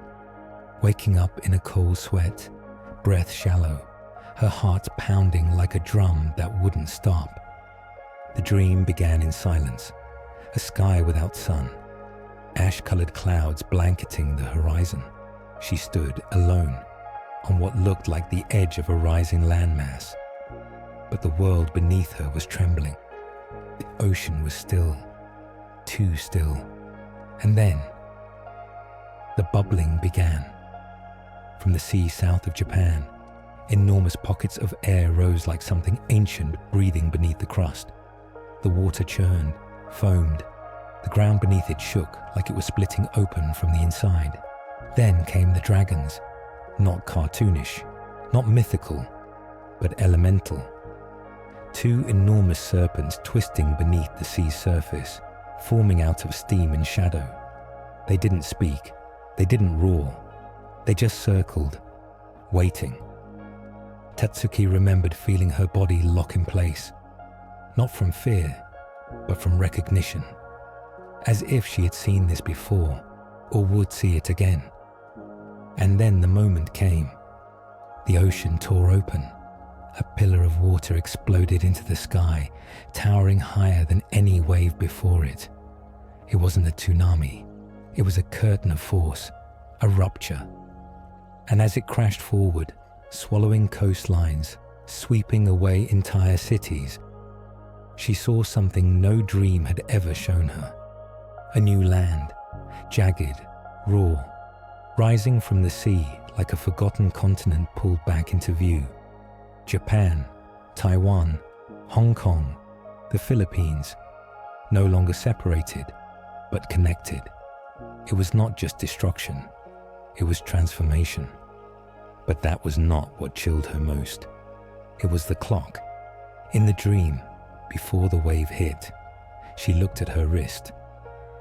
Waking up in a cold sweat, breath shallow, her heart pounding like a drum that wouldn't stop. The dream began in silence, a sky without sun, ash-colored clouds blanketing the horizon. She stood alone on what looked like the edge of a rising landmass. But the world beneath her was trembling. The ocean was still, too still. And then, the bubbling began. From the sea south of Japan, Enormous pockets of air rose like something ancient breathing beneath the crust. The water churned, foamed. The ground beneath it shook like it was splitting open from the inside. Then came the dragons, not cartoonish, not mythical, but elemental. Two enormous serpents twisting beneath the sea's surface, forming out of steam and shadow. They didn't speak, they didn't roar, they just circled, waiting. Tatsuki remembered feeling her body lock in place, not from fear, but from recognition, as if she had seen this before or would see it again. And then the moment came. The ocean tore open. A pillar of water exploded into the sky, towering higher than any wave before it. It wasn't a tsunami. It was a curtain of force, a rupture. And as it crashed forward, swallowing coastlines, sweeping away entire cities, she saw something no dream had ever shown her. A new land, jagged, raw, rising from the sea like a forgotten continent pulled back into view. Japan, Taiwan, Hong Kong, the Philippines, no longer separated, but connected. It was not just destruction, it was transformation. But that was not what chilled her most. It was the clock. In the dream, before the wave hit, she looked at her wrist.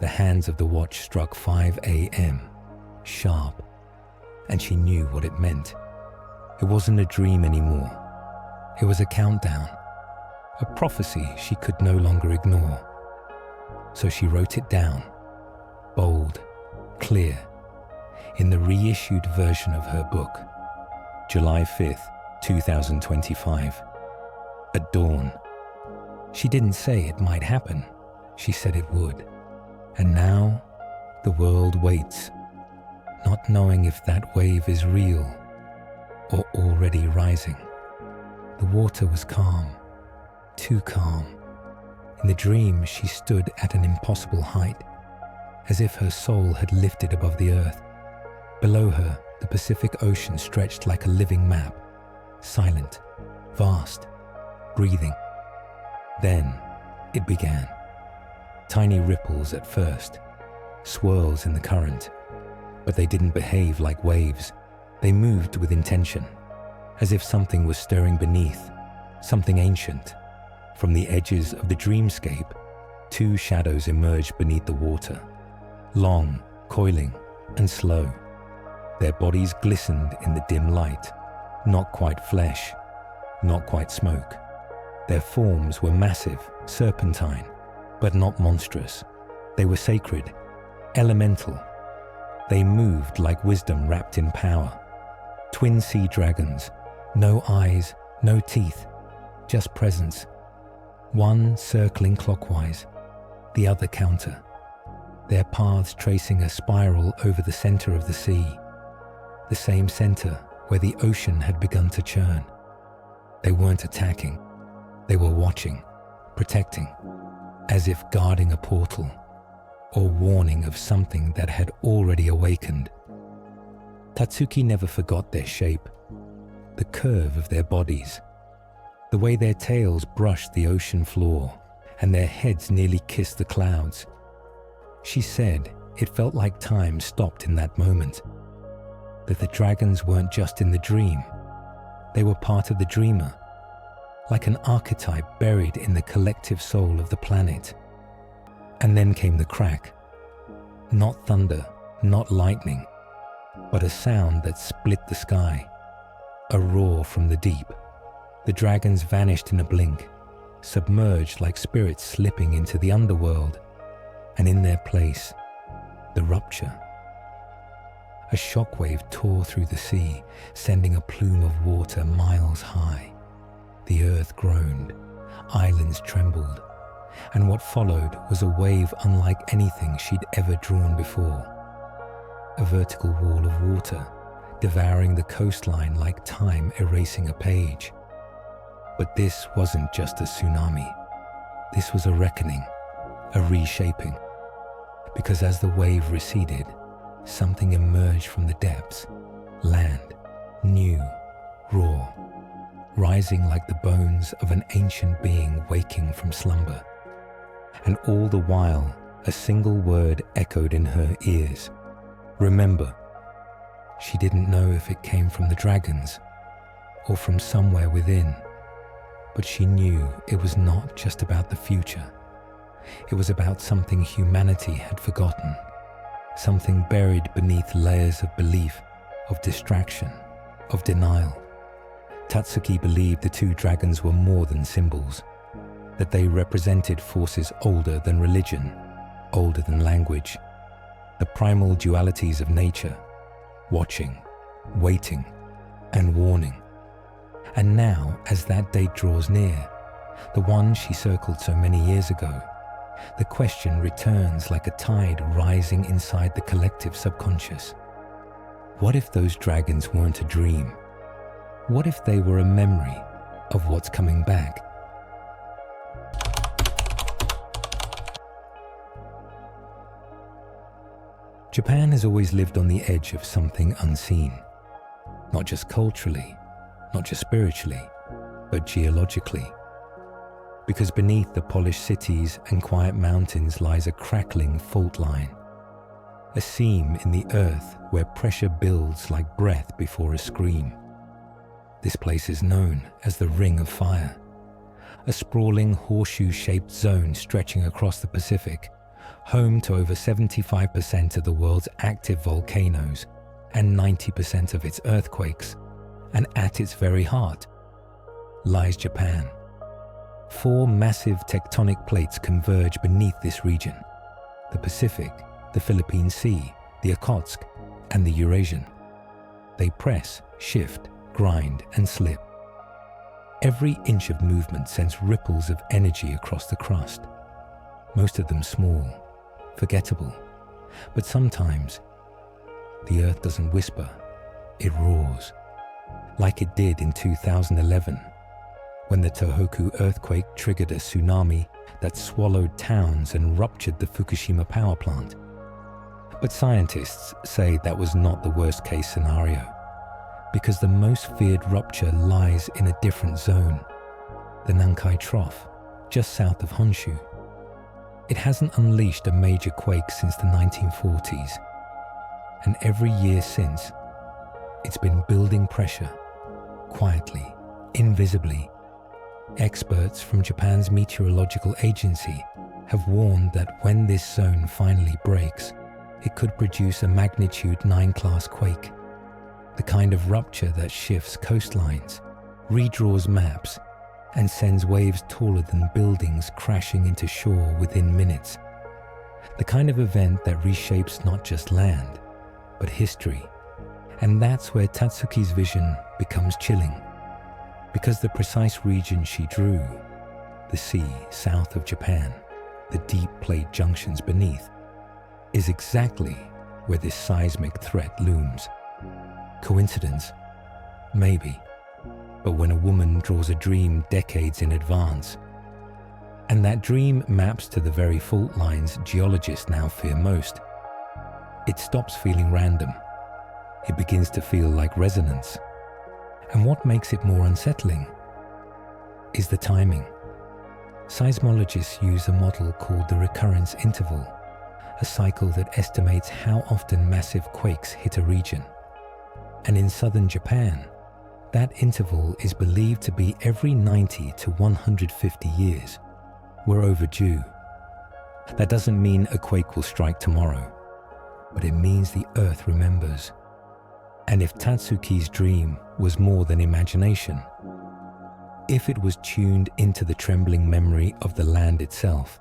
The hands of the watch struck 5 a.m., sharp, and she knew what it meant. It wasn't a dream anymore. It was a countdown, a prophecy she could no longer ignore. So she wrote it down, bold, clear, in the reissued version of her book. July 5th, 2025. At dawn. She didn't say it might happen. She said it would. And now, the world waits, not knowing if that wave is real or already rising. The water was calm, too calm. In the dream, she stood at an impossible height, as if her soul had lifted above the earth. Below her, the Pacific Ocean stretched like a living map, silent, vast, breathing. Then it began. Tiny ripples at first, swirls in the current, but they didn't behave like waves. They moved with intention, as if something was stirring beneath, something ancient. From the edges of the dreamscape, two shadows emerged beneath the water, long, coiling, and slow. Their bodies glistened in the dim light, not quite flesh, not quite smoke. Their forms were massive, serpentine, but not monstrous. They were sacred, elemental. They moved like wisdom wrapped in power. Twin sea dragons, no eyes, no teeth, just presence. One circling clockwise, the other counter. Their paths tracing a spiral over the center of the sea. The same center where the ocean had begun to churn. They weren't attacking. They were watching, protecting, as if guarding a portal or warning of something that had already awakened. Tatsuki never forgot their shape, the curve of their bodies, the way their tails brushed the ocean floor and their heads nearly kissed the clouds. She said it felt like time stopped in that moment, that the dragons weren't just in the dream, they were part of the dreamer, like an archetype buried in the collective soul of the planet. And then came the crack. Not thunder, not lightning, but a sound that split the sky, a roar from the deep. The dragons vanished in a blink, submerged like spirits slipping into the underworld, and in their place, the rupture. A shockwave tore through the sea, sending a plume of water miles high. The earth groaned, islands trembled, and what followed was a wave unlike anything she'd ever drawn before. A vertical wall of water, devouring the coastline like time erasing a page. But this wasn't just a tsunami. This was a reckoning, a reshaping. Because as the wave receded, something emerged from the depths, land, new, raw, rising like the bones of an ancient being waking from slumber. And all the while, a single word echoed in her ears: remember. She didn't know if it came from the dragons or from somewhere within, but she knew it was not just about the future. It was about something humanity had forgotten, something buried beneath layers of belief, of distraction, of denial. Tatsuki believed the two dragons were more than symbols, that they represented forces older than religion, older than language, the primal dualities of nature, watching, waiting, and warning. And now, as that date draws near, the one she circled so many years ago, the question returns like a tide rising inside the collective subconscious. What if those dragons weren't a dream? What if they were a memory of what's coming back? Japan has always lived on the edge of something unseen, not just culturally, not just spiritually, but geologically. Because beneath the polished cities and quiet mountains lies a crackling fault line, a seam in the earth where pressure builds like breath before a scream. This place is known as the Ring of Fire, a sprawling horseshoe-shaped zone stretching across the Pacific, home to over 75% of the world's active volcanoes and 90% of its earthquakes. And at its very heart lies Japan. 4 massive tectonic plates converge beneath this region: the Pacific, the Philippine Sea, the Okhotsk, and the Eurasian. They press, shift, grind, and slip. Every inch of movement sends ripples of energy across the crust, most of them small, forgettable. But sometimes the earth doesn't whisper, it roars, like it did in 2011, when the Tohoku earthquake triggered a tsunami that swallowed towns and ruptured the Fukushima power plant. But scientists say that was not the worst-case scenario, because the most feared rupture lies in a different zone, the Nankai Trough, just south of Honshu. It hasn't unleashed a major quake since the 1940s, and every year since, it's been building pressure, quietly, invisibly. Experts from Japan's meteorological agency have warned that when this zone finally breaks, it could produce a magnitude 9 class quake, the kind of rupture that shifts coastlines, redraws maps, and sends waves taller than buildings crashing into shore within minutes. The kind of event that reshapes not just land, but history. And that's where Tatsuki's vision becomes chilling, because the precise region she drew, the sea south of Japan, the deep plate junctions beneath, is exactly where this seismic threat looms. Coincidence? Maybe. But when a woman draws a dream decades in advance, and that dream maps to the very fault lines geologists now fear most, it stops feeling random. It begins to feel like resonance. And what makes it more unsettling is the timing. Seismologists use a model called the recurrence interval, a cycle that estimates how often massive quakes hit a region. And in southern Japan, that interval is believed to be every 90 to 150 years. We're overdue. That doesn't mean a quake will strike tomorrow, but it means the earth remembers. And if Tatsuki's dream was more than imagination, if it was tuned into the trembling memory of the land itself,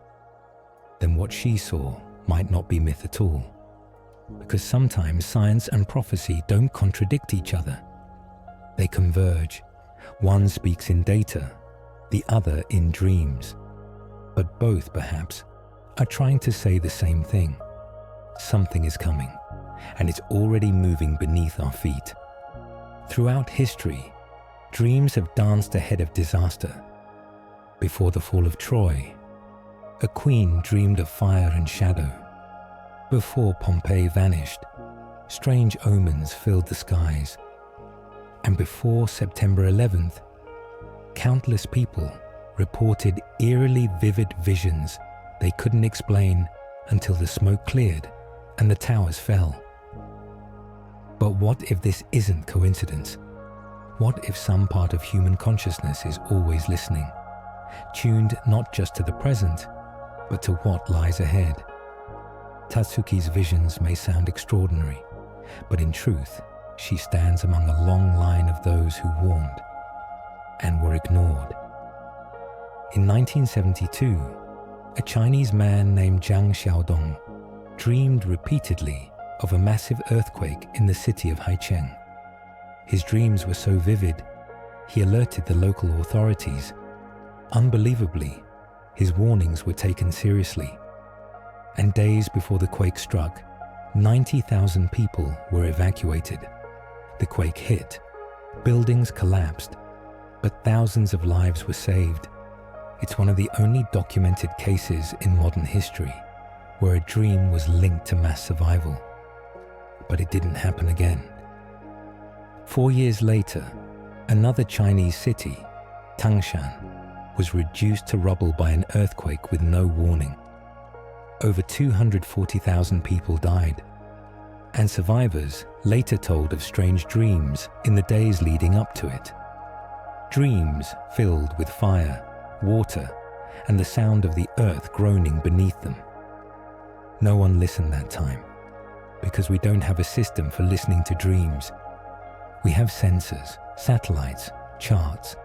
then what she saw might not be myth at all. Because sometimes science and prophecy don't contradict each other. They converge. One speaks in data, the other in dreams. But both, perhaps, are trying to say the same thing. Something is coming, and it's already moving beneath our feet. Throughout history, dreams have danced ahead of disaster. Before the fall of Troy, a queen dreamed of fire and shadow. Before Pompeii vanished, strange omens filled the skies. And before September 11th, countless people reported eerily vivid visions they couldn't explain until the smoke cleared and the towers fell. But what if this isn't coincidence? What if some part of human consciousness is always listening, tuned not just to the present, but to what lies ahead? Tatsuki's visions may sound extraordinary, but in truth, she stands among a long line of those who warned and were ignored. In 1972, a Chinese man named Zhang Xiaodong dreamed repeatedly of a massive earthquake in the city of Haicheng. His dreams were so vivid, he alerted the local authorities. Unbelievably, his warnings were taken seriously, and days before the quake struck, 90,000 people were evacuated. The quake hit, buildings collapsed, but thousands of lives were saved. It's one of the only documented cases in modern history where a dream was linked to mass survival. But it didn't happen again. 4 years later, another Chinese city, Tangshan, was reduced to rubble by an earthquake with no warning. Over 240,000 people died, and survivors later told of strange dreams in the days leading up to it. Dreams filled with fire, water, and the sound of the earth groaning beneath them. No one listened that time, because we don't have a system for listening to dreams. We have sensors, satellites, charts,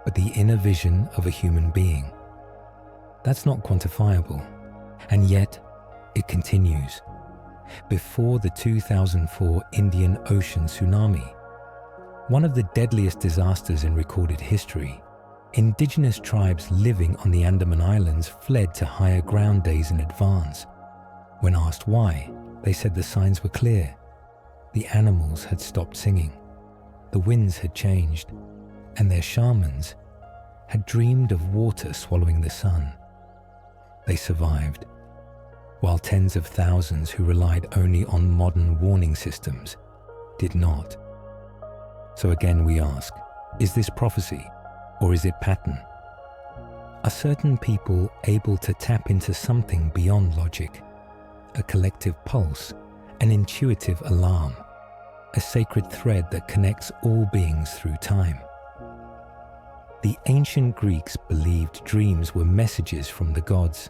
but the inner vision of a human being, that's not quantifiable, and yet it continues. Before the 2004 Indian Ocean tsunami, one of the deadliest disasters in recorded history, indigenous tribes living on the Andaman Islands fled to higher ground days in advance. When asked why, they said the signs were clear. The animals had stopped singing, the winds had changed, and their shamans had dreamed of water swallowing the sun. They survived, while tens of thousands who relied only on modern warning systems did not. So again we ask, is this prophecy or is it pattern? Are certain people able to tap into something beyond logic, a collective pulse, an intuitive alarm, a sacred thread that connects all beings through time? The ancient Greeks believed dreams were messages from the gods.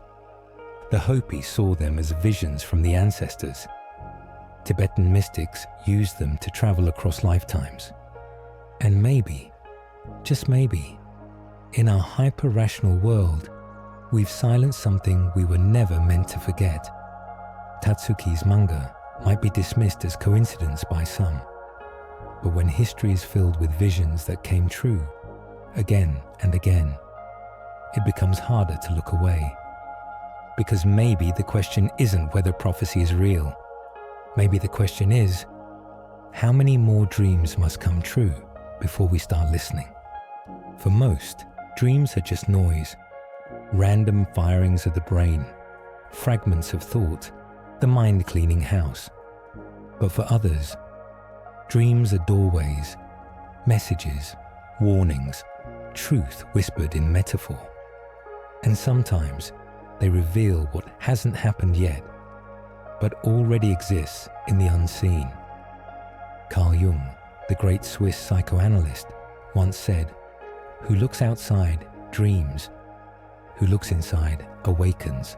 The Hopi saw them as visions from the ancestors. Tibetan mystics used them to travel across lifetimes. And maybe, just maybe, in our hyper-rational world, we've silenced something we were never meant to forget. Tatsuki's manga might be dismissed as coincidence by some, but when history is filled with visions that came true, again and again, it becomes harder to look away. Because maybe the question isn't whether prophecy is real. Maybe the question is, how many more dreams must come true before we start listening? For most, dreams are just noise, random firings of the brain, fragments of thought, the mind-cleaning house. But for others, dreams are doorways, messages, warnings, truth whispered in metaphor. And sometimes they reveal what hasn't happened yet, but already exists in the unseen. Carl Jung, the great Swiss psychoanalyst, once said, "Who looks outside dreams, who looks inside awakens."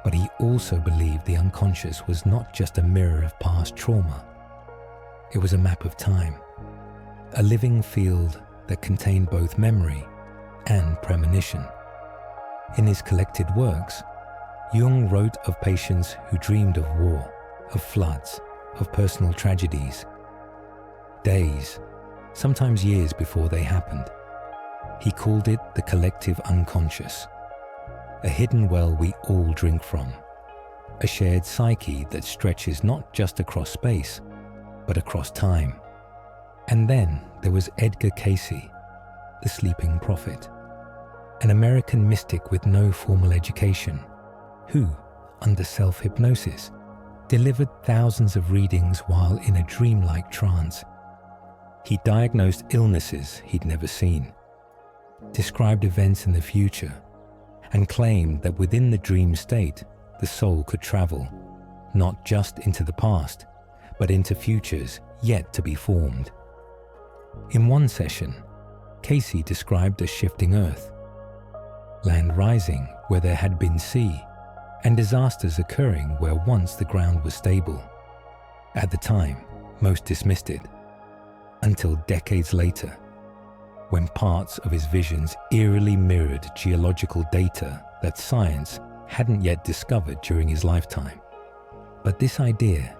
But he also believed the unconscious was not just a mirror of past trauma. It was a map of time, a living field that contained both memory and premonition. In his collected works, Jung wrote of patients who dreamed of war, of floods, of personal tragedies. Days, sometimes years before they happened. He called it the collective unconscious, a hidden well we all drink from, a shared psyche that stretches not just across space, but across time. And then there was Edgar Cayce, the sleeping prophet, an American mystic with no formal education, who, under self-hypnosis, delivered thousands of readings while in a dreamlike trance. He diagnosed illnesses he'd never seen, described events in the future, and claimed that within the dream state, the soul could travel, not just into the past, but into futures yet to be formed. In one session, Casey described a shifting earth, land rising where there had been sea, and disasters occurring where once the ground was stable. At the time, most dismissed it, until decades later, when parts of his visions eerily mirrored geological data that science hadn't yet discovered during his lifetime. But this idea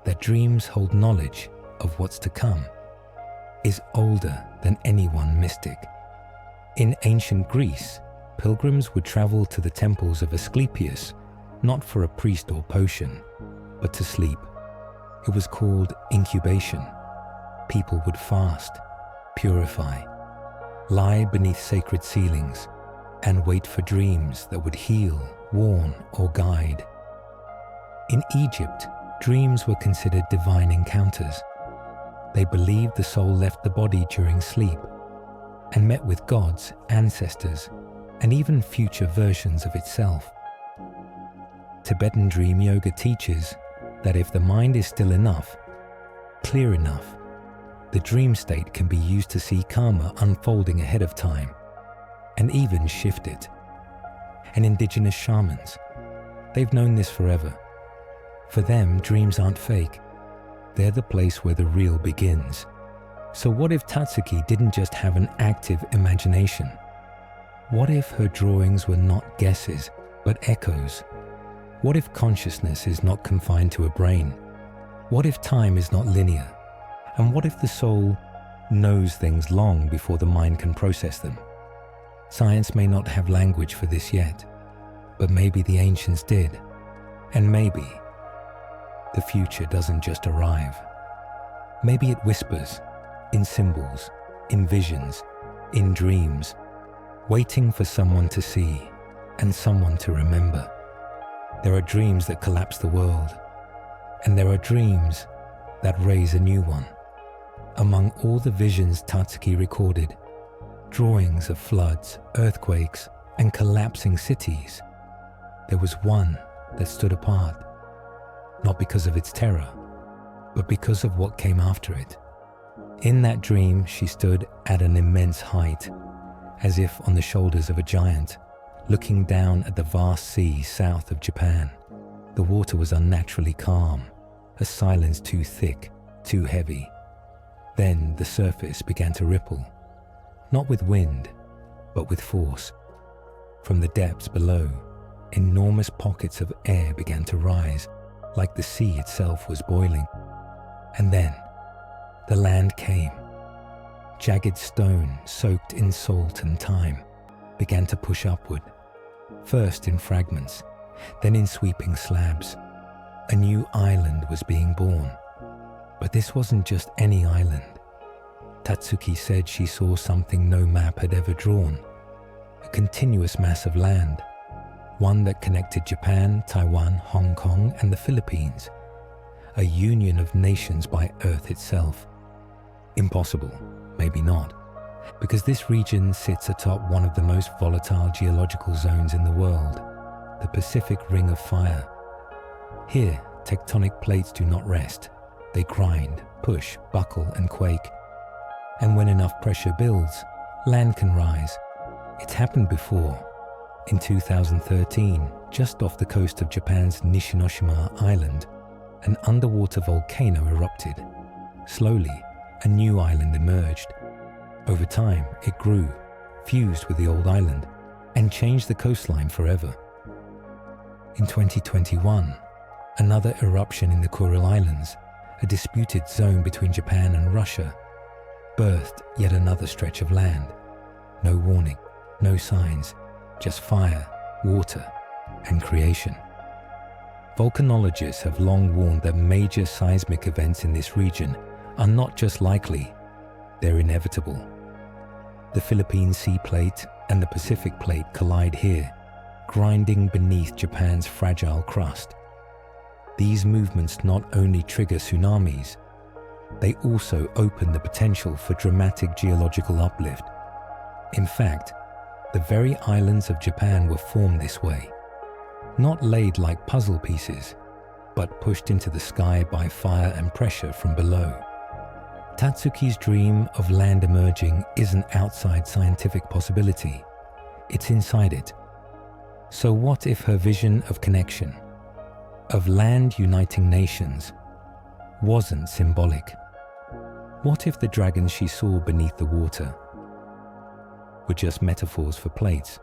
that dreams hold knowledge of what's to come is older than any one mystic. In ancient Greece, pilgrims would travel to the temples of Asclepius not for a priest or potion, but to sleep. It was called incubation. People would fast, purify, lie beneath sacred ceilings, and wait for dreams that would heal, warn, or guide. In Egypt, dreams were considered divine encounters. They believed the soul left the body during sleep and met with gods, ancestors, and even future versions of itself. Tibetan dream yoga teaches that if the mind is still enough, clear enough, the dream state can be used to see karma unfolding ahead of time and even shift it. And indigenous shamans, they've known this forever. For them, dreams aren't fake. They're the place where the real begins. So what if Tatsuki didn't just have an active imagination? What if her drawings were not guesses, but echoes? What if consciousness is not confined to a brain? What if time is not linear? And what if the soul knows things long before the mind can process them? Science may not have language for this yet, but maybe the ancients did. And maybe the future doesn't just arrive. Maybe it whispers, in symbols, in visions, in dreams, waiting for someone to see and someone to remember. There are dreams that collapse the world, and there are dreams that raise a new one. Among all the visions Tatsuki recorded, drawings of floods, earthquakes, and collapsing cities, there was one that stood apart, not because of its terror, but because of what came after it. In that dream, she stood at an immense height, as if on the shoulders of a giant, looking down at the vast sea south of Japan. The water was unnaturally calm, a silence too thick, too heavy. Then the surface began to ripple, not with wind, but with force. From the depths below, enormous pockets of air began to rise, like the sea itself was boiling. And then, the land came. Jagged stone, soaked in salt and time, began to push upward, first in fragments, then in sweeping slabs. A new island was being born. But this wasn't just any island. Tatsuki said she saw something no map had ever drawn, a continuous mass of land, one that connected Japan, Taiwan, Hong Kong, and the Philippines, a union of nations by Earth itself. Impossible, maybe not, because this region sits atop one of the most volatile geological zones in the world, the Pacific Ring of Fire. Here, tectonic plates do not rest. They grind, push, buckle, and quake. And when enough pressure builds, land can rise. It's happened before. In 2013, just off the coast of Japan's Nishinoshima Island, an underwater volcano erupted. Slowly, a new island emerged. Over time, it grew, fused with the old island, and changed the coastline forever. In 2021, another eruption in the Kuril Islands, a disputed zone between Japan and Russia, birthed yet another stretch of land. No warning, no signs, just fire, water, and creation. Volcanologists have long warned that major seismic events in this region are not just likely, they're inevitable. The Philippine Sea Plate and the Pacific Plate collide here, grinding beneath Japan's fragile crust. These movements not only trigger tsunamis, they also open the potential for dramatic geological uplift. In fact, the very islands of Japan were formed this way, not laid like puzzle pieces, but pushed into the sky by fire and pressure from below. Tatsuki's dream of land emerging isn't outside scientific possibility, it's inside it. So what if her vision of connection, of land uniting nations, wasn't symbolic? What if the dragons she saw beneath the water were just metaphors for plates?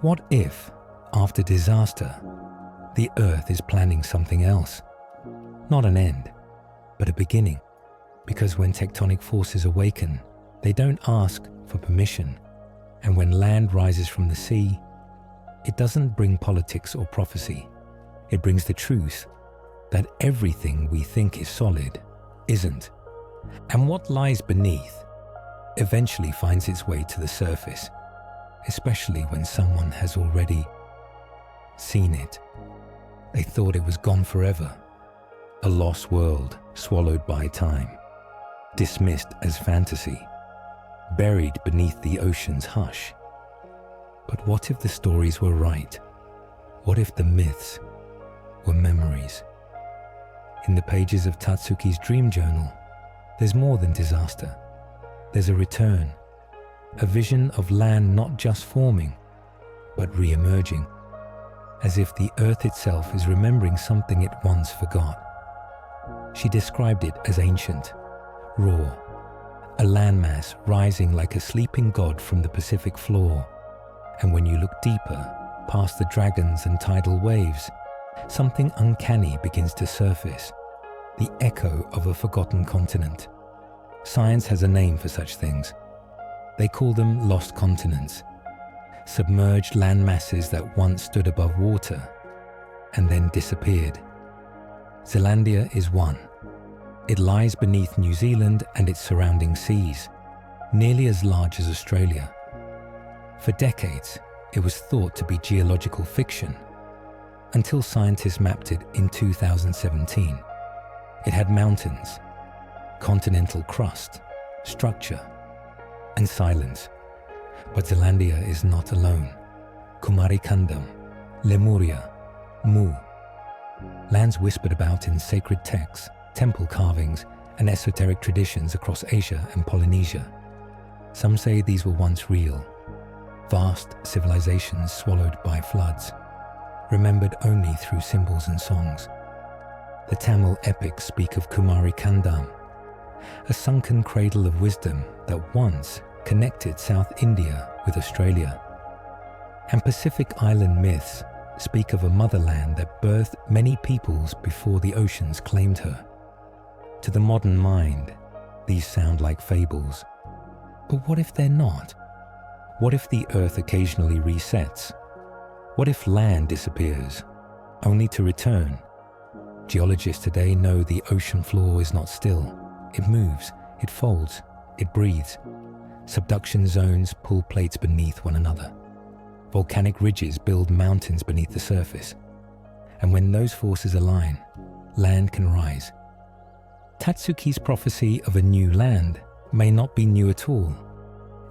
What if, after disaster, the Earth is planning something else? Not an end, but a beginning. Because when tectonic forces awaken, they don't ask for permission. And when land rises from the sea, it doesn't bring politics or prophecy. It brings the truth that everything we think is solid isn't. And what lies beneath eventually finds its way to the surface, especially when someone has already seen it. They thought it was gone forever, a lost world swallowed by time, dismissed as fantasy, buried beneath the ocean's hush. But what if the stories were right? What if the myths were memories? In the pages of Tatsuki's dream journal, there's more than disaster. There's a return, a vision of land not just forming, but re-emerging, as if the earth itself is remembering something it once forgot. She described it as ancient, raw, a landmass rising like a sleeping god from the Pacific floor. And when you look deeper, past the dragons and tidal waves, something uncanny begins to surface, the echo of a forgotten continent. Science has a name for such things. They call them lost continents, submerged land masses that once stood above water and then disappeared. Zealandia is one. It lies beneath New Zealand and its surrounding seas, nearly as large as Australia. For decades, it was thought to be geological fiction, until scientists mapped it in 2017. It had mountains, continental crust, structure, and silence. But Zealandia is not alone. Kumarikandam, Lemuria, Mu. Lands whispered about in sacred texts, temple carvings, and esoteric traditions across Asia and Polynesia. Some say these were once real, vast civilizations swallowed by floods, remembered only through symbols and songs. The Tamil epics speak of Kumarikandam, a sunken cradle of wisdom that once connected South India with Australia. And Pacific Island myths speak of a motherland that birthed many peoples before the oceans claimed her. To the modern mind, these sound like fables. But what if they're not? What if the earth occasionally resets? What if land disappears, only to return? Geologists today know the ocean floor is not still. It moves, it folds, it breathes. Subduction zones pull plates beneath one another. Volcanic ridges build mountains beneath the surface. And when those forces align, land can rise. Tatsuki's prophecy of a new land may not be new at all.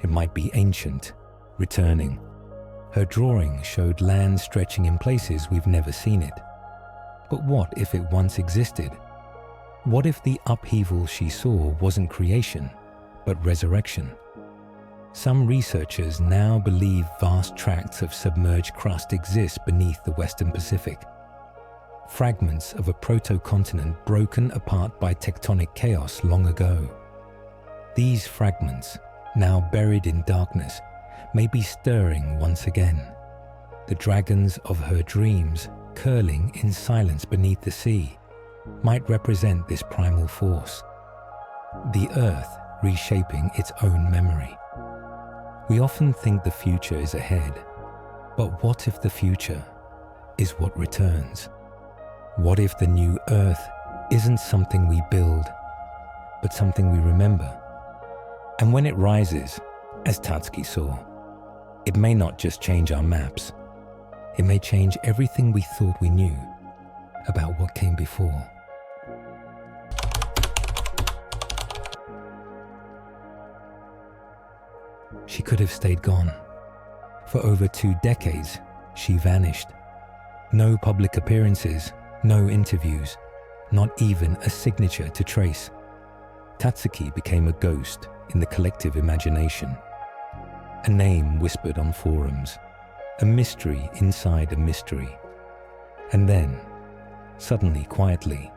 It might be ancient, returning. Her drawing showed land stretching in places we've never seen it. But what if it once existed? What if the upheaval she saw wasn't creation, but resurrection? Some researchers now believe vast tracts of submerged crust exist beneath the Western Pacific. Fragments of a proto-continent broken apart by tectonic chaos long ago. These fragments, now buried in darkness, may be stirring once again. The dragons of her dreams, curling in silence beneath the sea, might represent this primal force. The earth reshaping its own memory. We often think the future is ahead, but what if the future is what returns? What if the new earth isn't something we build, but something we remember? And when it rises, as Tatsuki saw, it may not just change our maps. It may change everything we thought we knew about what came before. She could have stayed gone. For over 2 decades, she vanished. No public appearances, no interviews, not even a signature to trace. Tatsuki became a ghost in the collective imagination. A name whispered on forums, a mystery inside a mystery. And then, suddenly, quietly,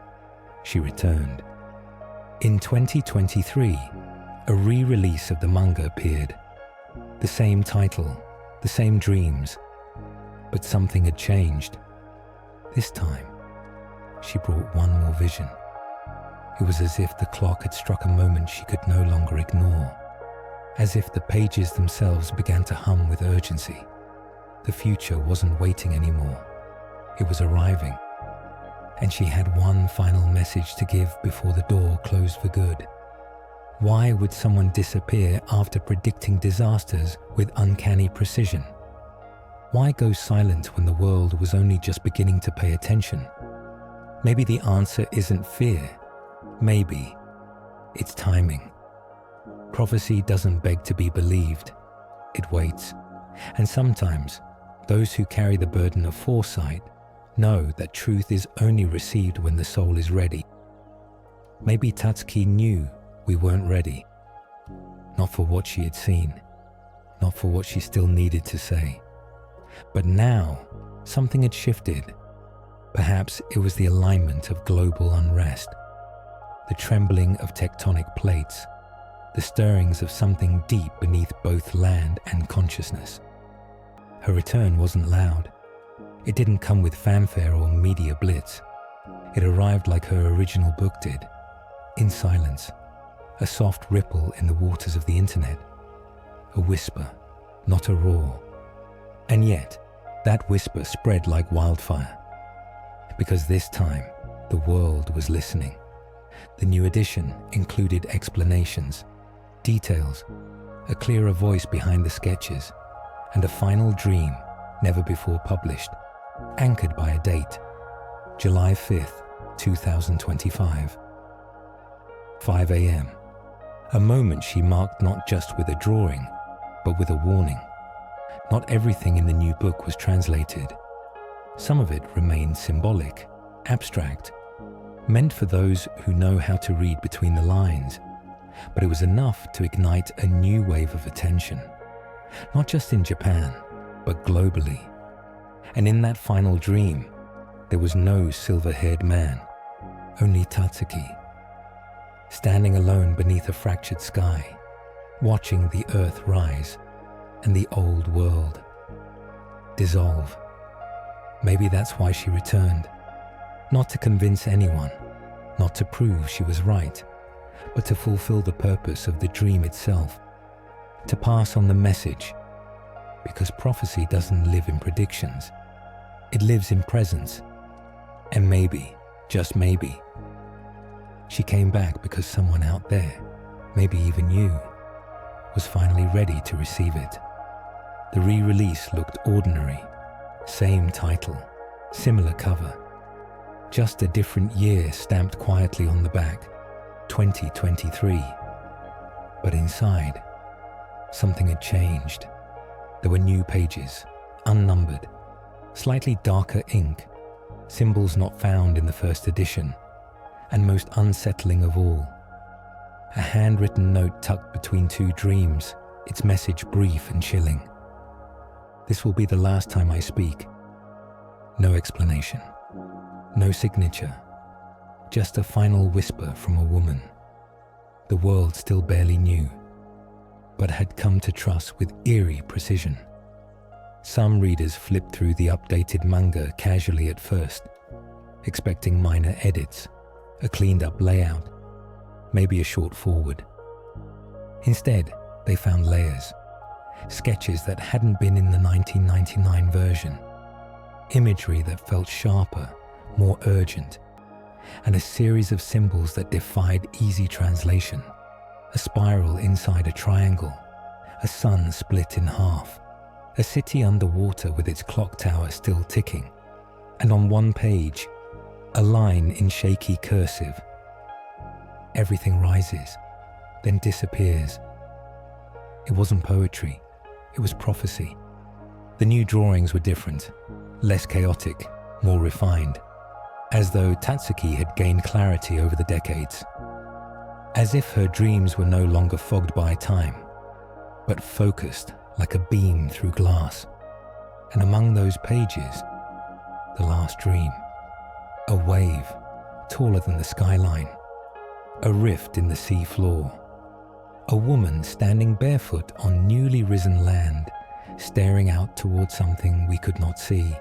she returned. In 2023, a re-release of the manga appeared. The same title, the same dreams, but something had changed. This time, she brought one more vision. It was as if the clock had struck a moment she could no longer ignore, as if the pages themselves began to hum with urgency. The future wasn't waiting anymore. It was arriving, and she had one final message to give before the door closed for good. Why would someone disappear after predicting disasters with uncanny precision? Why go silent when the world was only just beginning to pay attention? Maybe the answer isn't fear. Maybe it's timing. Prophecy doesn't beg to be believed. It waits. And sometimes, those who carry the burden of foresight know that truth is only received when the soul is ready. Maybe Tatsuki knew we weren't ready. Not for what she had seen, not for what she still needed to say. But now, something had shifted. Perhaps it was the alignment of global unrest, the trembling of tectonic plates, the stirrings of something deep beneath both land and consciousness. Her return wasn't loud. It didn't come with fanfare or media blitz. It arrived like her original book did, in silence, a soft ripple in the waters of the internet, a whisper, not a roar. And yet, that whisper spread like wildfire, because this time, the world was listening. The new edition included explanations, details, a clearer voice behind the sketches, and a final dream never before published, anchored by a date, July 5th, 2025. 5 a.m. A moment she marked not just with a drawing, but with a warning. Not everything in the new book was translated. Some of it remained symbolic, abstract, meant for those who know how to read between the lines. But it was enough to ignite a new wave of attention, not just in Japan, but globally. And in that final dream, there was no silver-haired man, only Tatsuki, standing alone beneath a fractured sky, watching the earth rise and the old world dissolve. Maybe that's why she returned, not to convince anyone, not to prove she was right, but to fulfill the purpose of the dream itself, to pass on the message, because prophecy doesn't live in predictions. It lives in presence. And maybe, just maybe, she came back because someone out there, maybe even you, was finally ready to receive it. The re-release looked ordinary. Same title, similar cover. Just a different year stamped quietly on the back, 2023. But inside, something had changed. There were new pages, unnumbered, slightly darker ink, symbols not found in the first edition, and most unsettling of all, a handwritten note tucked between 2 dreams, its message brief and chilling. This will be the last time I speak. No explanation, no signature, just a final whisper from a woman the world still barely knew, but had come to trust with eerie precision. Some readers flipped through the updated manga casually at first, expecting minor edits, a cleaned-up layout, maybe a short forward. Instead, they found layers, sketches that hadn't been in the 1999 version, imagery that felt sharper, more urgent, and a series of symbols that defied easy translation. A spiral inside a triangle, a sun split in half, a city underwater with its clock tower still ticking, and on one page, a line in shaky cursive. Everything rises, then disappears. It wasn't poetry, it was prophecy. The new drawings were different, less chaotic, more refined, as though Tatsuki had gained clarity over the decades. As if her dreams were no longer fogged by time, but focused like a beam through glass. And among those pages, the last dream, a wave taller than the skyline, a rift in the sea floor, a woman standing barefoot on newly risen land, staring out towards something we could not see.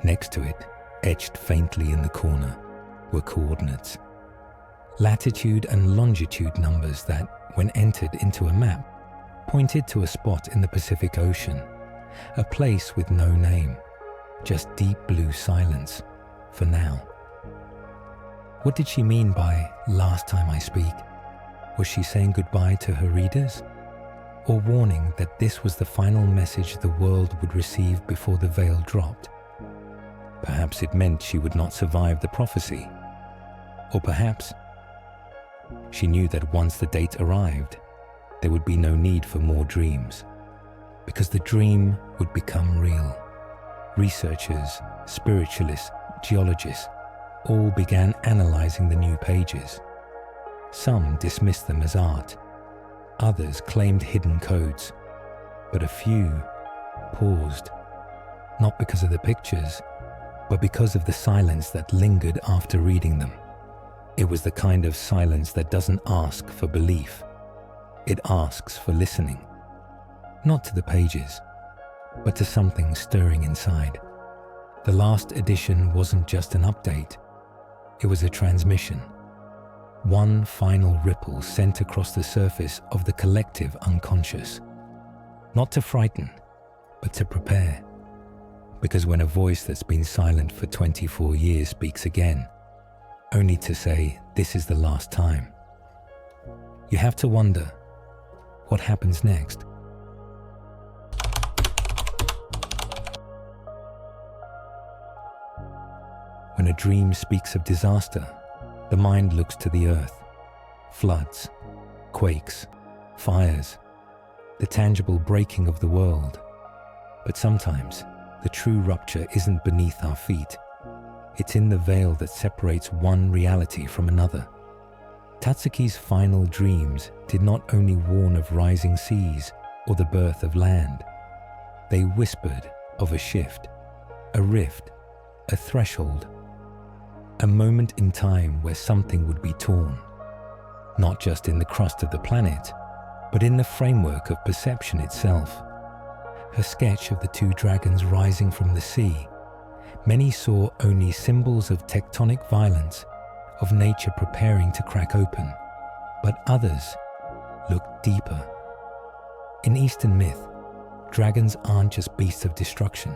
Next to it, etched faintly in the corner, were coordinates. Latitude and longitude numbers that, when entered into a map, pointed to a spot in the Pacific Ocean, a place with no name, just deep blue silence, for now. What did she mean by "last time I speak"? Was she saying goodbye to her readers? Or warning that this was the final message the world would receive before the veil dropped? Perhaps it meant she would not survive the prophecy. Or perhaps she knew that once the date arrived, there would be no need for more dreams, because the dream would become real. Researchers, spiritualists, geologists all began analyzing the new pages. Some dismissed them as art, others claimed hidden codes, but a few paused, not because of the pictures, but because of the silence that lingered after reading them. It was the kind of silence that doesn't ask for belief. It asks for listening, not to the pages, but to something stirring inside. The last edition wasn't just an update, it was a transmission. One final ripple sent across the surface of the collective unconscious. Not to frighten, but to prepare. Because when a voice that's been silent for 24 years speaks again, only to say, "This is the last time," you have to wonder, what happens next? When a dream speaks of disaster, the mind looks to the earth. Floods, quakes, fires, the tangible breaking of the world. But sometimes, the true rupture isn't beneath our feet. It's in the veil that separates one reality from another. Tatsuki's final dreams did not only warn of rising seas or the birth of land. They whispered of a shift, a rift, a threshold, a moment in time where something would be torn, not just in the crust of the planet, but in the framework of perception itself. Her sketch of the two dragons rising from the sea, many saw only symbols of tectonic violence, of nature preparing to crack open, but others looked deeper. In Eastern myth, dragons aren't just beasts of destruction.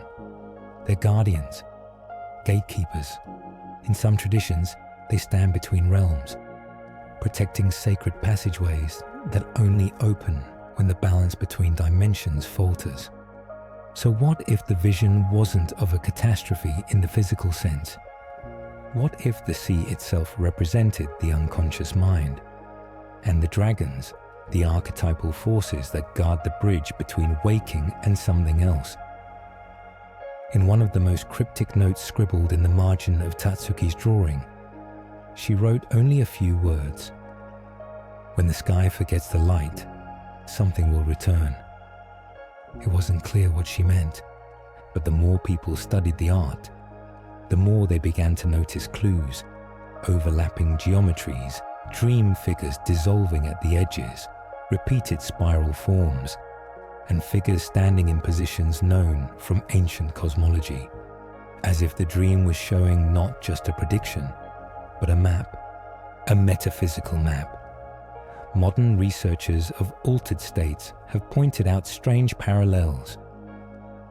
They're guardians, gatekeepers. In some traditions, they stand between realms, protecting sacred passageways that only open when the balance between dimensions falters. So what if the vision wasn't of a catastrophe in the physical sense? What if the sea itself represented the unconscious mind, and the dragons, the archetypal forces that guard the bridge between waking and something else? In one of the most cryptic notes scribbled in the margin of Tatsuki's drawing, she wrote only a few words. "When the sky forgets the light, something will return." It wasn't clear what she meant, but the more people studied the art, the more they began to notice clues, overlapping geometries, dream figures dissolving at the edges, repeated spiral forms, and figures standing in positions known from ancient cosmology, as if the dream was showing not just a prediction, but a map, a metaphysical map. Modern researchers of altered states have pointed out strange parallels.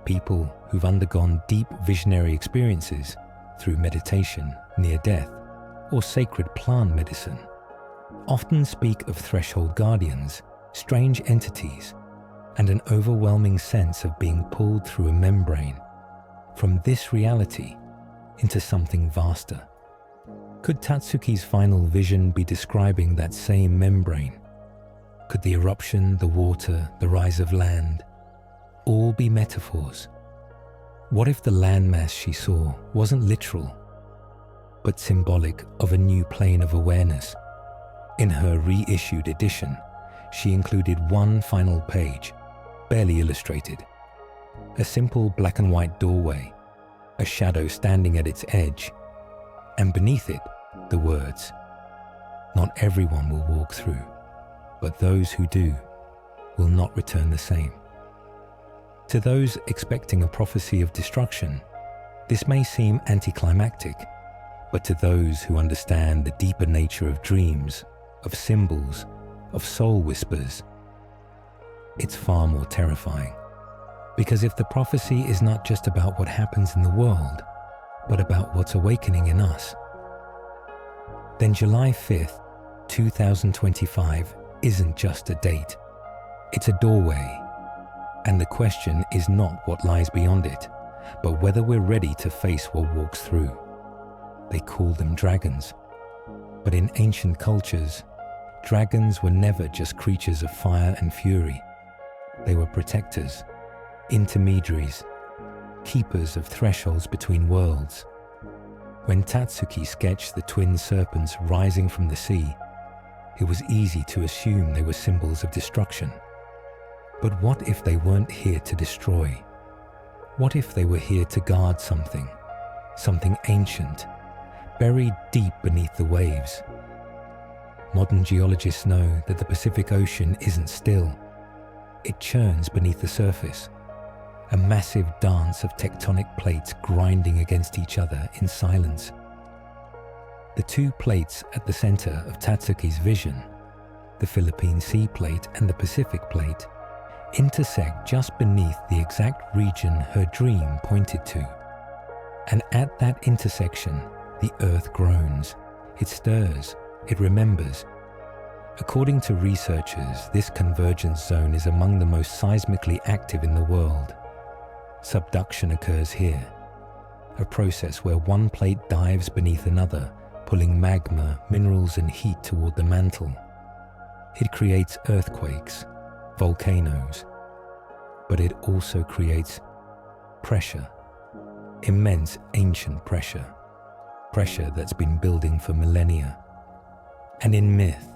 People who've undergone deep visionary experiences through meditation, near death, or sacred plant medicine often speak of threshold guardians, strange entities, and an overwhelming sense of being pulled through a membrane from this reality into something vaster. Could Tatsuki's final vision be describing that same membrane? Could the eruption, the water, the rise of land, all be metaphors? What if the landmass she saw wasn't literal, but symbolic of a new plane of awareness? In her reissued edition, she included one final page, barely illustrated. A simple black and white doorway, a shadow standing at its edge, and beneath it, the words, "Not everyone will walk through, but those who do will not return the same." To those expecting a prophecy of destruction, this may seem anticlimactic, but to those who understand the deeper nature of dreams, of symbols, of soul whispers, it's far more terrifying. Because if the prophecy is not just about what happens in the world, but about what's awakening in us, then July 5th, 2025 isn't just a date, it's a doorway. And the question is not what lies beyond it, but whether we're ready to face what walks through. They call them dragons. But in ancient cultures, dragons were never just creatures of fire and fury. They were protectors, intermediaries, keepers of thresholds between worlds. When Tatsuki sketched the twin serpents rising from the sea, it was easy to assume they were symbols of destruction. But what if they weren't here to destroy? What if they were here to guard something ancient, buried deep beneath the waves? Modern geologists know that the Pacific Ocean isn't still. It churns beneath the surface, a massive dance of tectonic plates grinding against each other in silence. The two plates at the center of Tatsuki's vision, the Philippine Sea Plate and the Pacific Plate, intersect just beneath the exact region her dream pointed to. And at that intersection, the earth groans, it stirs, it remembers. According to researchers, this convergence zone is among the most seismically active in the world. Subduction occurs here, a process where one plate dives beneath another, pulling magma, minerals and heat toward the mantle. It creates earthquakes, volcanoes, but it also creates pressure, immense ancient pressure that's been building for millennia. And in myth,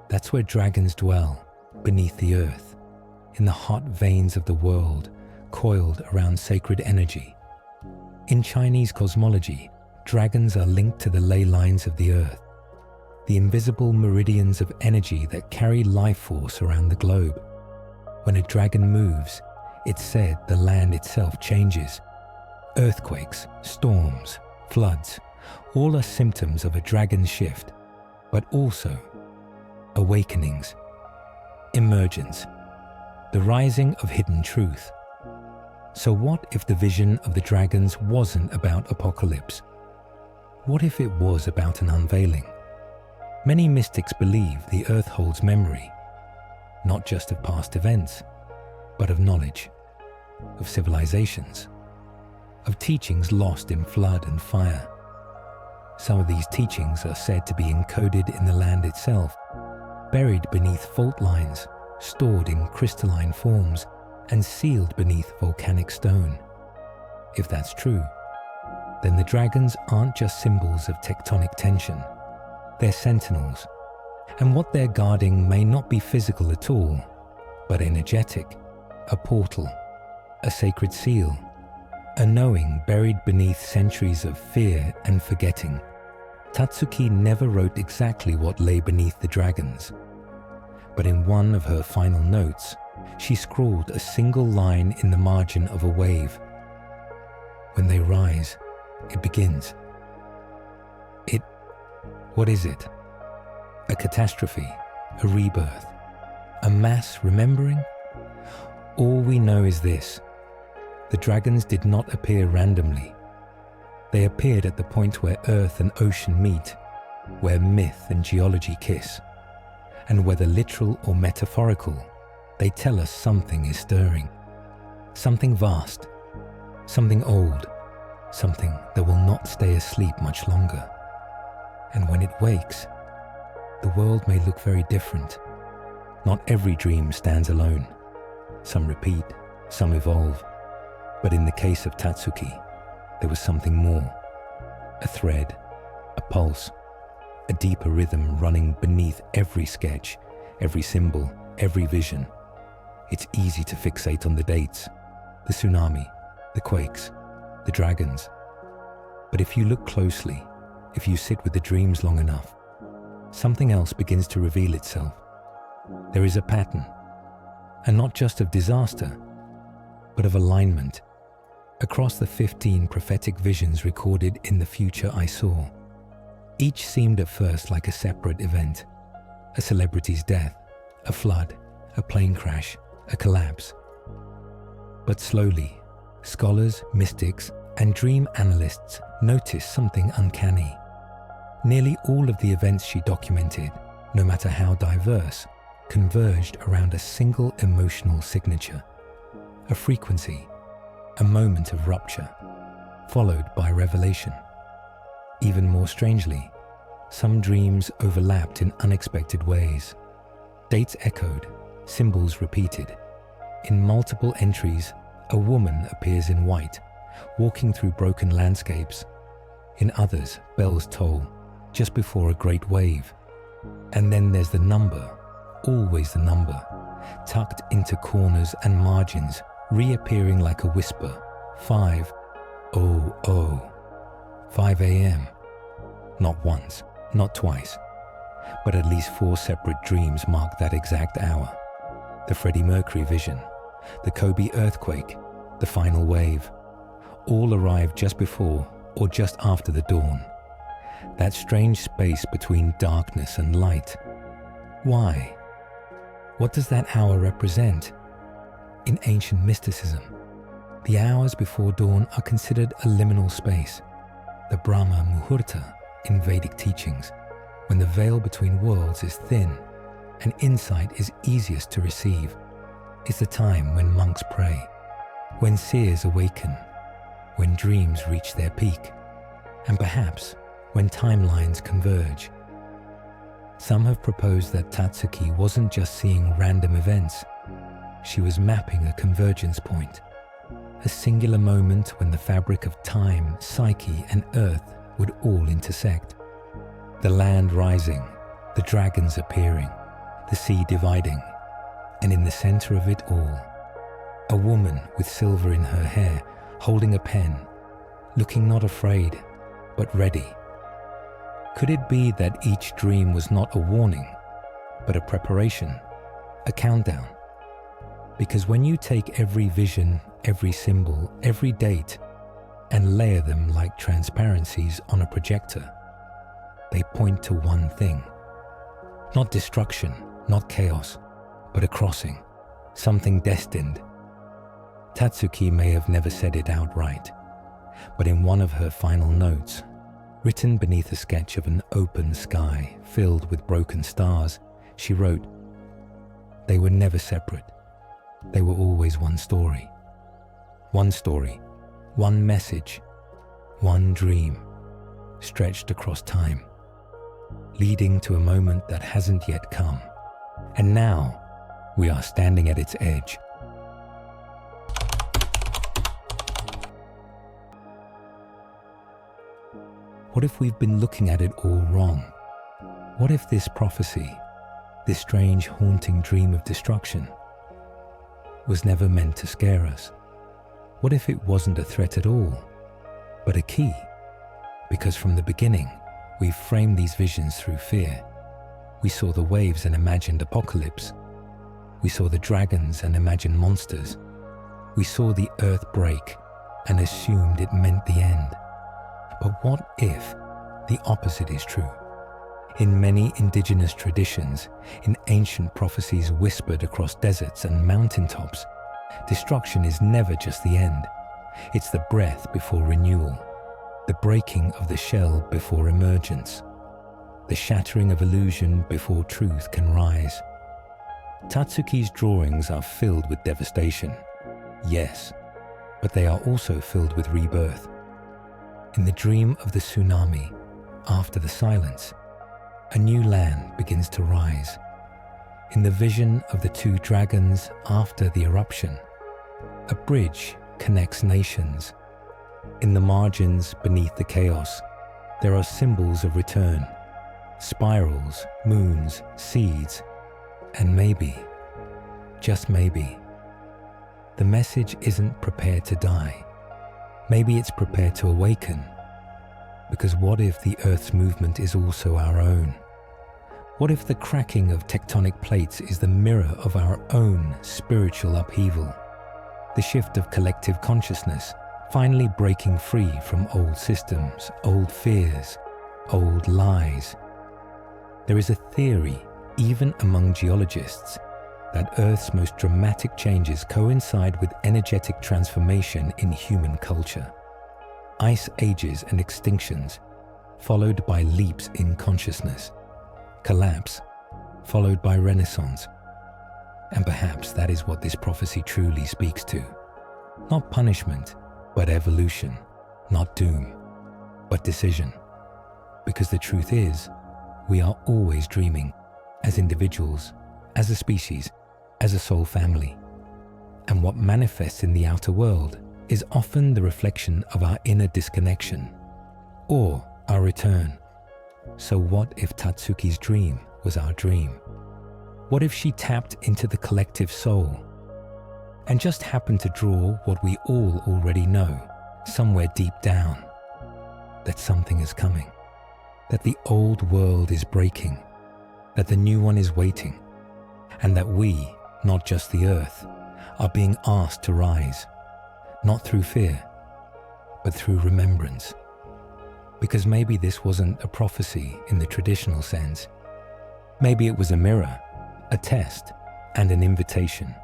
that's where dragons dwell, beneath the earth, in the hot veins of the world, coiled around sacred energy. In Chinese cosmology, dragons are linked to the ley lines of the earth, the invisible meridians of energy that carry life force around the globe. When a dragon moves, it's said the land itself changes. Earthquakes, storms, floods, all are symptoms of a dragon's shift, but also awakenings, emergence, the rising of hidden truth. So what if the vision of the dragons wasn't about apocalypse? What if it was about an unveiling? Many mystics believe the earth holds memory, not just of past events, but of knowledge, of civilizations, of teachings lost in flood and fire. Some of these teachings are said to be encoded in the land itself, buried beneath fault lines, stored in crystalline forms, and sealed beneath volcanic stone. If that's true, then the dragons aren't just symbols of tectonic tension. They're sentinels, and what they're guarding may not be physical at all, but energetic, a portal, a sacred seal, a knowing buried beneath centuries of fear and forgetting. Tatsuki never wrote exactly what lay beneath the dragons, but in one of her final notes, she scrawled a single line in the margin of a wave. When they rise, it begins. What is it? A catastrophe, a rebirth, a mass remembering? All we know is this: the dragons did not appear randomly. They appeared at the point where earth and ocean meet, where myth and geology kiss, and whether literal or metaphorical, they tell us something is stirring, something vast, something old, something that will not stay asleep much longer. And when it wakes, the world may look very different. Not every dream stands alone. Some repeat, some evolve. But in the case of Tatsuki, there was something more. A thread, a pulse, a deeper rhythm running beneath every sketch, every symbol, every vision. It's easy to fixate on the dates, the tsunami, the quakes, the dragons. But if you look closely, if you sit with the dreams long enough, something else begins to reveal itself. There is a pattern, and not just of disaster, but of alignment. Across the 15 prophetic visions recorded in the future I saw, each seemed at first like a separate event, a celebrity's death, a flood, a plane crash, a collapse. But slowly, scholars, mystics, and dream analysts noticed something uncanny. Nearly all of the events she documented, no matter how diverse, converged around a single emotional signature, a frequency, a moment of rupture, followed by revelation. Even more strangely, some dreams overlapped in unexpected ways. Dates echoed, symbols repeated. In multiple entries, a woman appears in white, walking through broken landscapes. In others, bells toll, just before a great wave. And then there's the number, always the number, tucked into corners and margins, reappearing like a whisper. 5:00, 5 a.m. Not once, not twice, but at least 4 separate dreams marked that exact hour. The Freddie Mercury vision, the Kobe earthquake, the final wave, all arrived just before or just after the dawn. That strange space between darkness and light. Why? What does that hour represent? In ancient mysticism, the hours before dawn are considered a liminal space, the Brahma Muhurta in Vedic teachings, when the veil between worlds is thin and insight is easiest to receive. It's the time when monks pray, when seers awaken, when dreams reach their peak, and perhaps when timelines converge. Some have proposed that Tatsuki wasn't just seeing random events. She was mapping a convergence point, a singular moment when the fabric of time, psyche, and earth would all intersect. The land rising, the dragons appearing, the sea dividing, and in the center of it all, a woman with silver in her hair, holding a pen, looking not afraid, but ready. Could it be that each dream was not a warning, but a preparation, a countdown? Because when you take every vision, every symbol, every date, and layer them like transparencies on a projector, they point to one thing. Not destruction, not chaos, but a crossing, something destined. Tatsuki may have never said it outright, but in one of her final notes, written beneath a sketch of an open sky filled with broken stars, she wrote, "They were never separate. They were always one story. One story, one message, one dream, stretched across time, leading to a moment that hasn't yet come. And now, we are standing at its edge." What if we've been looking at it all wrong? What if this prophecy, this strange haunting dream of destruction, was never meant to scare us? What if it wasn't a threat at all, but a key? Because from the beginning, we framed these visions through fear. We saw the waves and imagined apocalypse. We saw the dragons and imagined monsters. We saw the earth break and assumed it meant the end. But what if the opposite is true? In many indigenous traditions, in ancient prophecies whispered across deserts and mountaintops, destruction is never just the end. It's the breath before renewal, the breaking of the shell before emergence, the shattering of illusion before truth can rise. Tatsuki's drawings are filled with devastation, yes, but they are also filled with rebirth. In the dream of the tsunami, after the silence, a new land begins to rise. in the vision of the two dragons after the eruption, a bridge connects nations. In the margins beneath the chaos, there are symbols of return, spirals, moons, seeds, and maybe, just maybe, the message isn't prepared to die. Maybe it's prepared to awaken. Because what if the Earth's movement is also our own? What if the cracking of tectonic plates is the mirror of our own spiritual upheaval? The shift of collective consciousness, finally breaking free from old systems, old fears, old lies. There is a theory, even among geologists, that Earth's most dramatic changes coincide with energetic transformation in human culture. Ice ages and extinctions, followed by leaps in consciousness. Collapse, followed by renaissance. And perhaps that is what this prophecy truly speaks to. Not punishment, but evolution. Not doom, but decision. Because the truth is, we are always dreaming, as individuals, as a species, as a soul family. And what manifests in the outer world is often the reflection of our inner disconnection, or our return. So what if Tatsuki's dream was our dream? What if she tapped into the collective soul and just happened to draw what we all already know, somewhere deep down, that something is coming, that the old world is breaking, that the new one is waiting, and that we, not just the earth, are being asked to rise, not through fear, but through remembrance. Because maybe this wasn't a prophecy in the traditional sense. Maybe it was a mirror, a test, and an invitation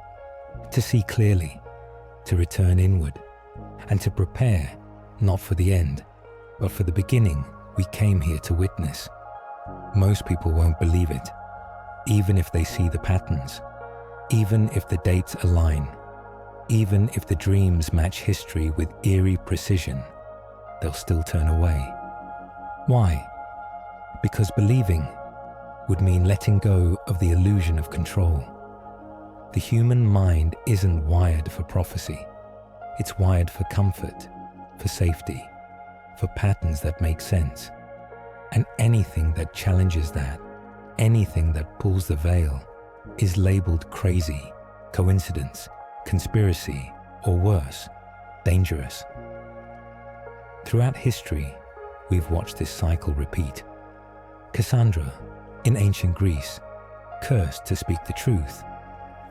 to see clearly, to return inward, and to prepare not for the end, but for the beginning we came here to witness. Most people won't believe it, even if they see the patterns, even if the dates align, even if the dreams match history with eerie precision, they'll still turn away. Why? Because believing would mean letting go of the illusion of control. The human mind isn't wired for prophecy. It's wired for comfort, for safety, for patterns that make sense. And anything that challenges that, anything that pulls the veil, is labeled crazy, coincidence, conspiracy, or worse, dangerous. Throughout history, we've watched this cycle repeat. Cassandra, in ancient Greece, cursed to speak the truth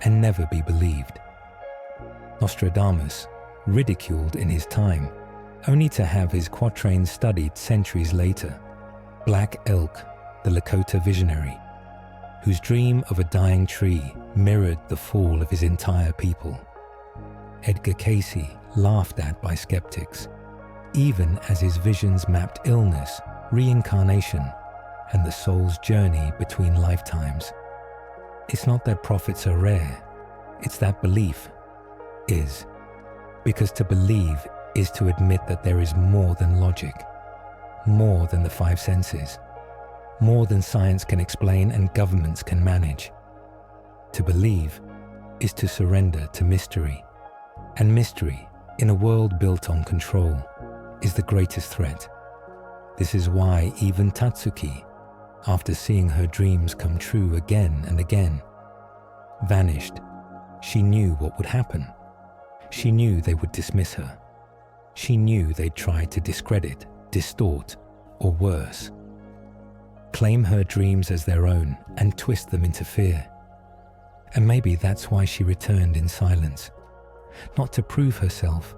and never be believed. Nostradamus, ridiculed in his time, only to have his quatrains studied centuries later. Black Elk, the Lakota visionary, whose dream of a dying tree mirrored the fall of his entire people. Edgar Cayce, laughed at by skeptics, even as his visions mapped illness, reincarnation, and the soul's journey between lifetimes. It's not that prophets are rare, it's that belief is. Because to believe is to admit that there is more than logic, more than the five senses, more than science can explain and governments can manage. To believe is to surrender to mystery, and mystery, in a world built on control, is the greatest threat. This is why even Tatsuki, after seeing her dreams come true again and again, vanished. She knew what would happen. She knew they would dismiss her. She knew they'd try to discredit, distort, or worse, claim her dreams as their own and twist them into fear. And maybe that's why she returned in silence, not to prove herself,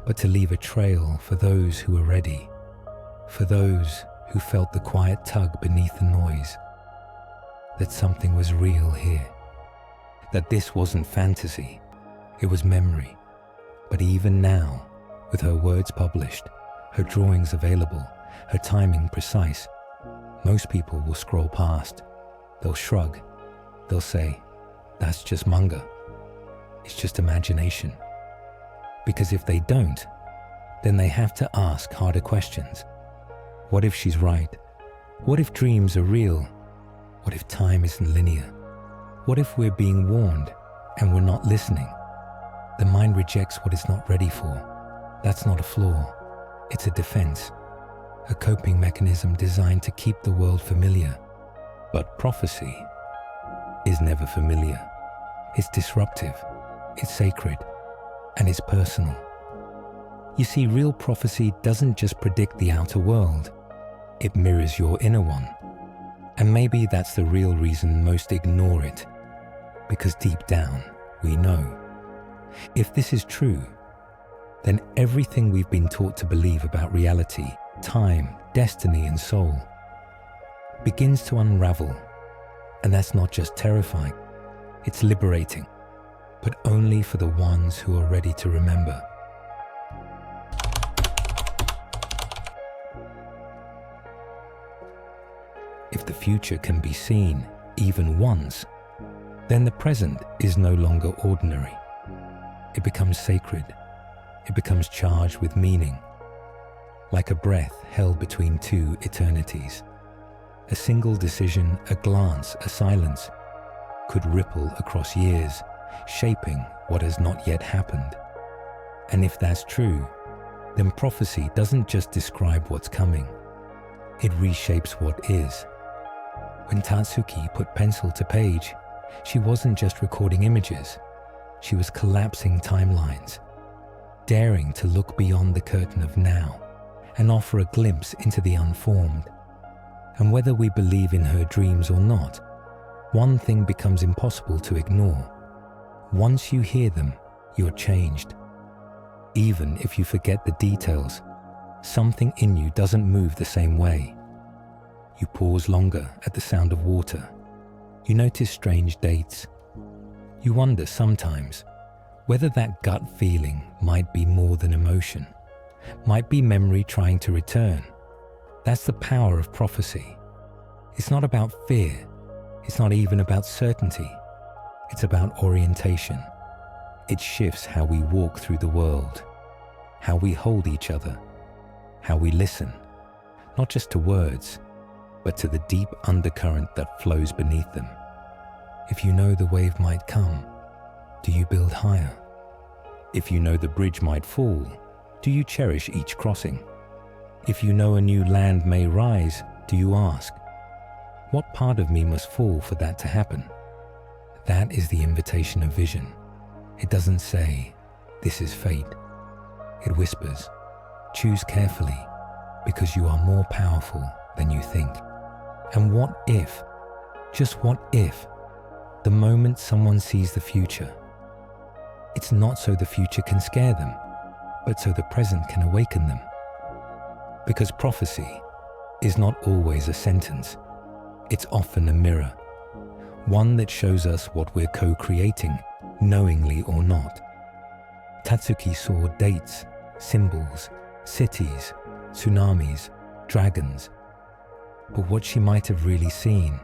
but to leave a trail for those who were ready, for those who felt the quiet tug beneath the noise, that something was real here, that this wasn't fantasy, it was memory. But even now, with her words published, her drawings available, her timing precise, most people will scroll past. They'll shrug. They'll say, that's just manga. It's just imagination. Because if they don't, then they have to ask harder questions. What if she's right? What if dreams are real? What if time isn't linear? What if we're being warned and we're not listening? The mind rejects what it's not ready for. That's not a flaw. It's a defense, a coping mechanism designed to keep the world familiar. But prophecy is never familiar. It's disruptive, it's sacred, and it's personal. You see, real prophecy doesn't just predict the outer world, it mirrors your inner one. And maybe that's the real reason most ignore it, because deep down, we know. If this is true, then everything we've been taught to believe about reality, time, destiny, and soul begins to unravel. And that's not just terrifying, it's liberating, but only for the ones who are ready to remember. If the future can be seen even once, then the present is no longer ordinary. It becomes sacred. It becomes charged with meaning, like a breath held between two eternities. A single decision, a glance, a silence could ripple across years, shaping what has not yet happened. And if that's true, then prophecy doesn't just describe what's coming, it reshapes what is. When Tatsuki put pencil to page, she wasn't just recording images, she was collapsing timelines, daring to look beyond the curtain of now and offer a glimpse into the unformed. And whether we believe in her dreams or not, one thing becomes impossible to ignore. Once you hear them, you're changed. Even if you forget the details, something in you doesn't move the same way. You pause longer at the sound of water. You notice strange dates. You wonder sometimes whether that gut feeling might be more than emotion, might be memory trying to return. That's the power of prophecy. It's not about fear. It's not even about certainty. It's about orientation. It shifts how we walk through the world, how we hold each other, how we listen, not just to words, but to the deep undercurrent that flows beneath them. If you know the wave might come, do you build higher? If you know the bridge might fall, do you cherish each crossing? If you know a new land may rise, do you ask, what part of me must fall for that to happen? That is the invitation of vision. It doesn't say, this is fate. It whispers, choose carefully, because you are more powerful than you think. And what if, just what if, the moment someone sees the future, it's not so the future can scare them, but so the present can awaken them. Because prophecy is not always a sentence. It's often a mirror, one that shows us what we're co-creating, knowingly or not. Tatsuki saw dates, symbols, cities, tsunamis, dragons. But what she might have really seen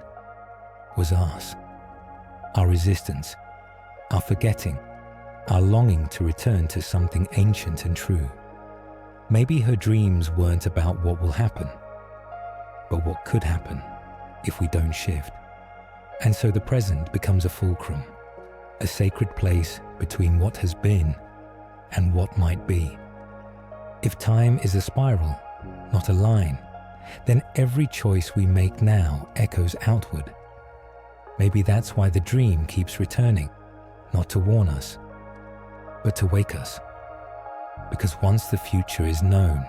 was us, our resistance, our forgetting, our longing to return to something ancient and true. Maybe her dreams weren't about what will happen, but what could happen if we don't shift. And so the present becomes a fulcrum, a sacred place between what has been and what might be. If time is a spiral, not a line, then every choice we make now echoes outward. Maybe that's why the dream keeps returning, not to warn us, but to wake us. Because once the future is known,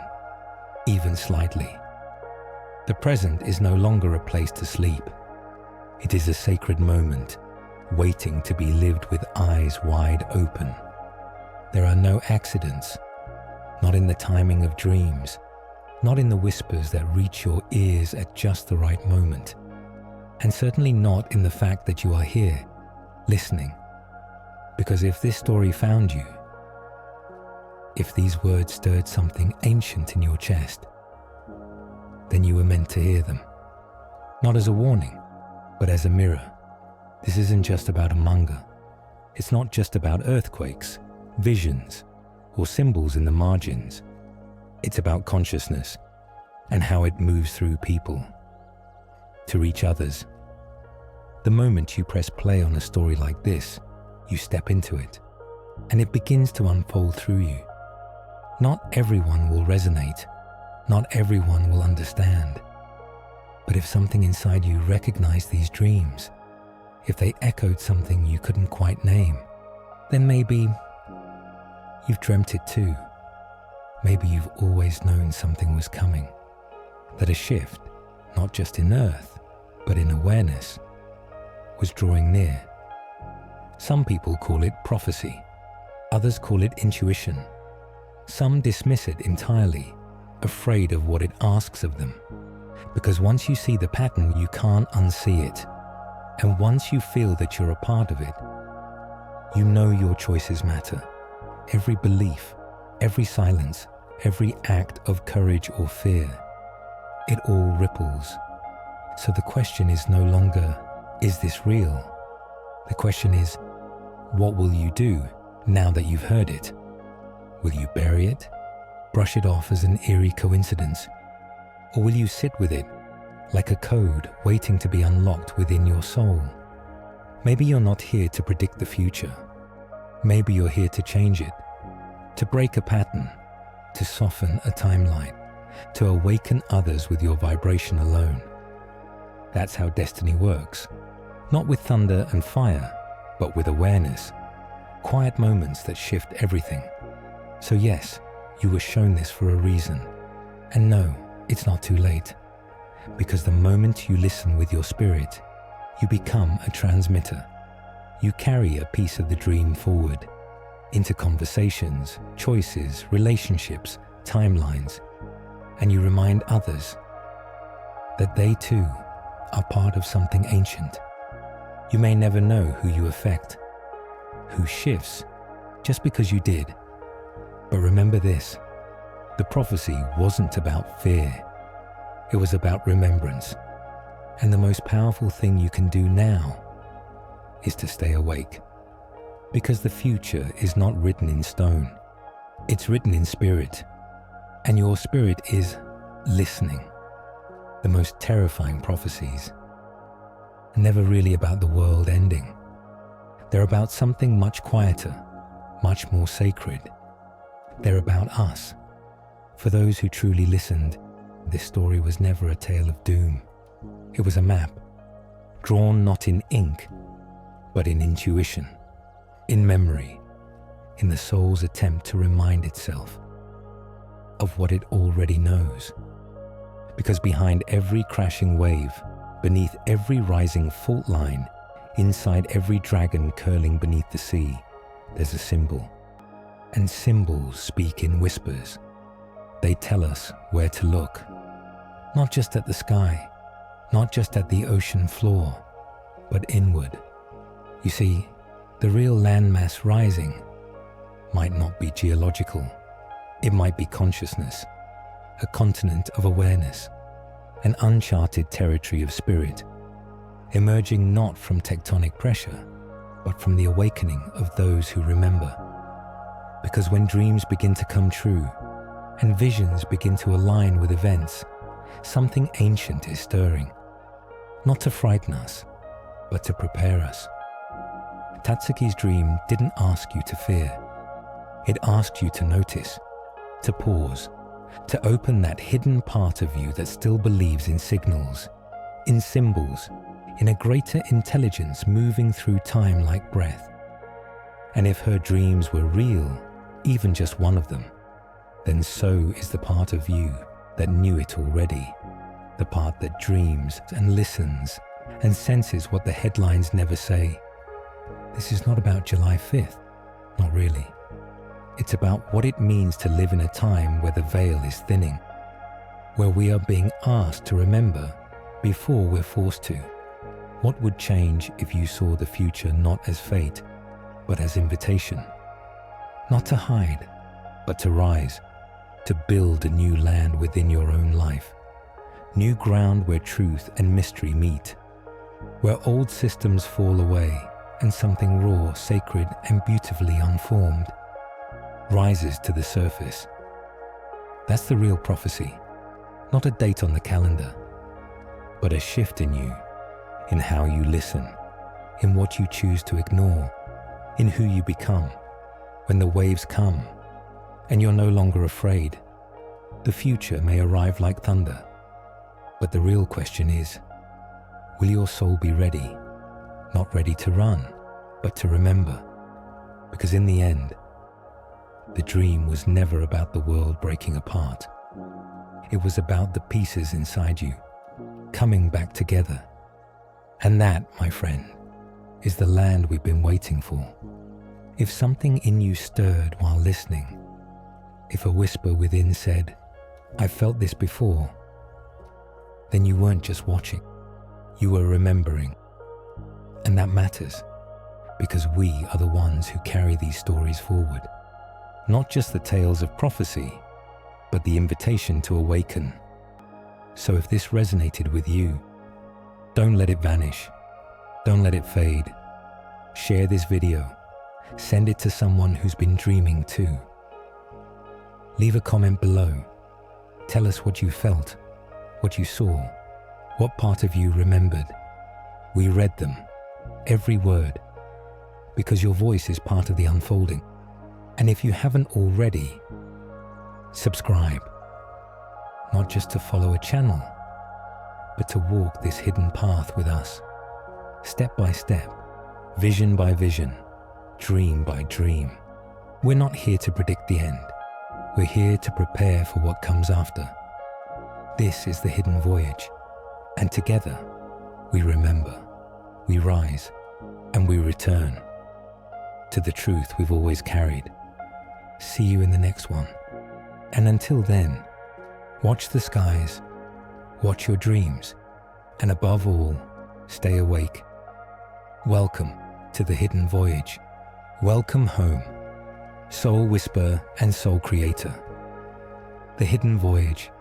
even slightly, the present is no longer a place to sleep. It is a sacred moment, waiting to be lived with eyes wide open. There are no accidents, not in the timing of dreams, not in the whispers that reach your ears at just the right moment, and certainly not in the fact that you are here, listening. Because if this story found you, if these words stirred something ancient in your chest, then you were meant to hear them. Not as a warning, but as a mirror. This isn't just about a manga. It's not just about earthquakes, visions, or symbols in the margins. It's about consciousness and how it moves through people, to reach others, The moment you press play on a story like this, you step into it, and it begins to unfold through you. Not everyone will resonate, not everyone will understand. But if something inside you recognized these dreams, if they echoed something you couldn't quite name, then maybe you've dreamt it too. Maybe you've always known something was coming, that a shift, not just in earth, but in awareness, was drawing near. Some people call it prophecy, others call it intuition. Some dismiss it entirely, afraid of what it asks of them. Because once you see the pattern, you can't unsee it. And once you feel that you're a part of it, you know your choices matter. Every belief, every silence, every act of courage or fear, it all ripples. So the question is no longer, is this real? The question is, what will you do now that you've heard it? Will you bury it? Brush it off as an eerie coincidence? Or will you sit with it like a code waiting to be unlocked within your soul? Maybe you're not here to predict the future. Maybe you're here to change it, to break a pattern, to soften a timeline, to awaken others with your vibration alone. That's how destiny works. Not with thunder and fire, but with awareness. Quiet moments that shift everything. So yes, you were shown this for a reason. And no, it's not too late. Because the moment you listen with your spirit, you become a transmitter. You carry a piece of the dream forward into conversations, choices, relationships, timelines, and you remind others that they too are part of something ancient. You may never know who you affect, who shifts, just because you did. But remember this, the prophecy wasn't about fear. It was about remembrance. And the most powerful thing you can do now is to stay awake. Because the future is not written in stone. It's written in spirit. And your spirit is listening. The most terrifying prophecies are never really about the world ending. They're about something much quieter, much more sacred. They're about us. For those who truly listened, this story was never a tale of doom. It was a map, drawn not in ink, but in intuition, in memory, in the soul's attempt to remind itself of what it already knows. Because behind every crashing wave, beneath every rising fault line, inside every dragon curling beneath the sea, there's a symbol. And symbols speak in whispers. They tell us where to look. Not just at the sky, not just at the ocean floor, but inward. You see, the real landmass rising might not be geological. It might be consciousness, a continent of awareness, an uncharted territory of spirit, emerging not from tectonic pressure, but from the awakening of those who remember. Because when dreams begin to come true, and visions begin to align with events, something ancient is stirring, not to frighten us, but to prepare us. Tatsuki's dream didn't ask you to fear. It asked you to notice, to pause, to open that hidden part of you that still believes in signals, in symbols, in a greater intelligence moving through time like breath. And if her dreams were real, even just one of them, then so is the part of you that knew it already, the part that dreams and listens and senses what the headlines never say. This is not about July 5th, not really. It's about what it means to live in a time where the veil is thinning, where we are being asked to remember before we're forced to. What would change if you saw the future not as fate, but as invitation? Not to hide, but to rise, to build a new land within your own life, new ground where truth and mystery meet, where old systems fall away and something raw, sacred, and beautifully unformed rises to the surface. That's the real prophecy, not a date on the calendar, but a shift in you, in how you listen, in what you choose to ignore, in who you become. When the waves come and you're no longer afraid, the future may arrive like thunder. But the real question is, will your soul be ready? Not ready to run, but to remember. Because in the end, the dream was never about the world breaking apart. It was about the pieces inside you coming back together. And that, my friend, is the land we've been waiting for. If something in you stirred while listening, if a whisper within said, "I felt this before," then you weren't just watching, you were remembering. And that matters, because we are the ones who carry these stories forward. Not just the tales of prophecy, but the invitation to awaken. So if this resonated with you, don't let it vanish. Don't let it fade. Share this video. Send it to someone who's been dreaming too. Leave a comment below. Tell us what you felt, what you saw, what part of you remembered. We read them, every word, because your voice is part of the unfolding. And if you haven't already, subscribe, not just to follow a channel, but to walk this hidden path with us, step by step, vision by vision, dream by dream. We're not here to predict the end. We're here to prepare for what comes after. This is the hidden voyage, and together we remember, we rise, and we return to the truth we've always carried. See you in the next one. And until then, watch the skies, watch your dreams, and above all, stay awake. Welcome to the hidden voyage. Welcome home, soul whisperer and soul creator. The hidden voyage.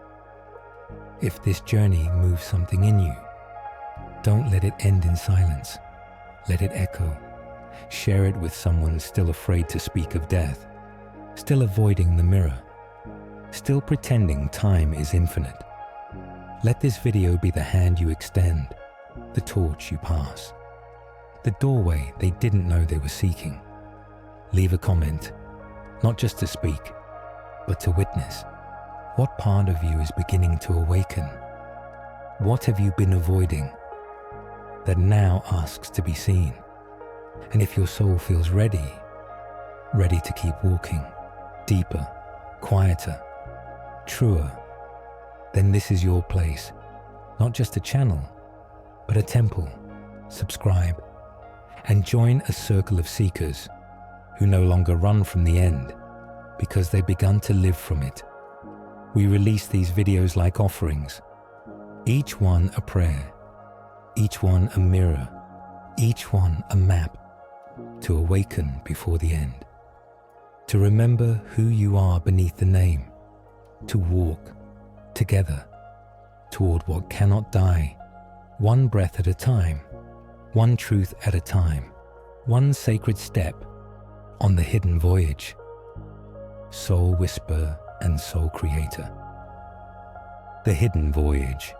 If this journey moves something in you, don't let it end in silence. Let it echo. Share it with someone still afraid to speak of death, still avoiding the mirror, still pretending time is infinite. Let this video be the hand you extend, the torch you pass, the doorway they didn't know they were seeking. Leave a comment, not just to speak, but to witness. What part of you is beginning to awaken? What have you been avoiding that now asks to be seen? And if your soul feels ready to keep walking, deeper, quieter, truer, then this is your place. Not just a channel, but a temple. Subscribe and join a circle of seekers who no longer run from the end because they've begun to live from it. We release these videos like offerings, each one a prayer, each one a mirror, each one a map to awaken before the end, to remember who you are beneath the name, to walk together toward what cannot die, one breath at a time, one truth at a time, one sacred step on the hidden voyage. Soul whisperer and soul creator. The hidden voyage.